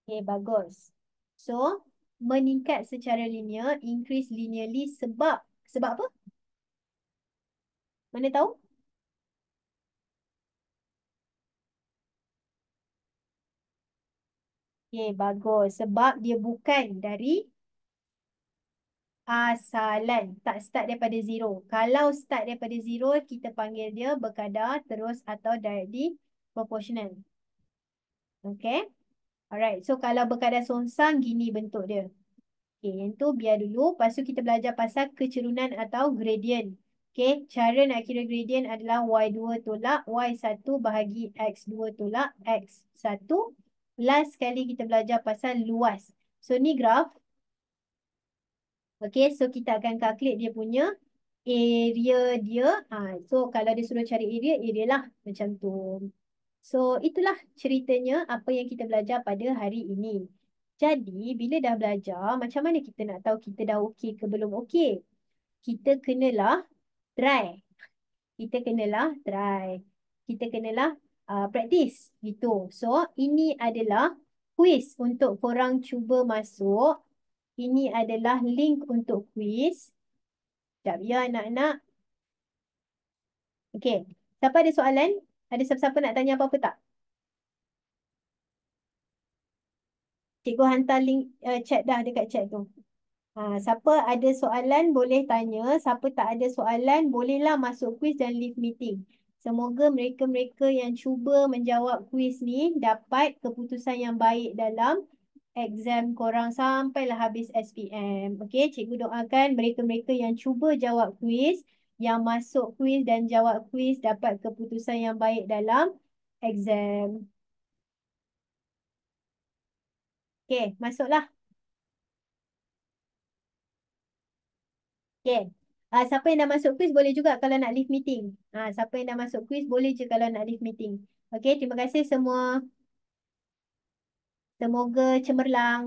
Okay, bagus. So, meningkat secara linear, increase linearly sebab apa? Mana tahu? Okay, bagus. Sebab dia bukan dari asalan. Tak start daripada zero. Kalau start daripada zero, kita panggil dia berkadar terus atau directly proportional. Okay. Alright. So, kalau berkadar sungsang, gini bentuk dia. Okay, yang tu biar dulu. Lepas tu kita belajar pasal kecerunan atau gradient. Okay, cara nak kira gradient adalah Y2 tolak Y1 bahagi X2 tolak X1. Last sekali kita belajar pasal luas. So, ni graf. Okay, so kita akan calculate dia punya area dia. So, kalau dia suruh cari area lah. Macam tu. So, itulah ceritanya apa yang kita belajar pada hari ini. Jadi, bila dah belajar, macam mana kita nak tahu kita dah okey ke belum okey? Kita kenalah try. Kita kenalah try. Kita kenalah practice. Gitu. So, ini adalah quiz untuk korang cuba masuk. Ini adalah link untuk quiz. Sekejap ya anak-anak. Okey. Siapa ada soalan? Ada siapa-siapa nak tanya apa-apa tak? Cikgu hantar link chat dah dekat chat tu. Siapa ada soalan boleh tanya. Siapa tak ada soalan bolehlah masuk quiz dan leave meeting. Semoga mereka-mereka yang cuba menjawab quiz ni dapat keputusan yang baik dalam exam korang sampailah habis SPM. Okey, cikgu doakan mereka-mereka yang cuba jawab quiz, yang masuk quiz dan jawab quiz dapat keputusan yang baik dalam exam. Okey, masuklah. Okey. Siapa yang dah masuk quiz boleh juga kalau nak leave meeting. Siapa yang dah masuk quiz boleh je kalau nak leave meeting. Okey, terima kasih semua. Semoga cemerlang.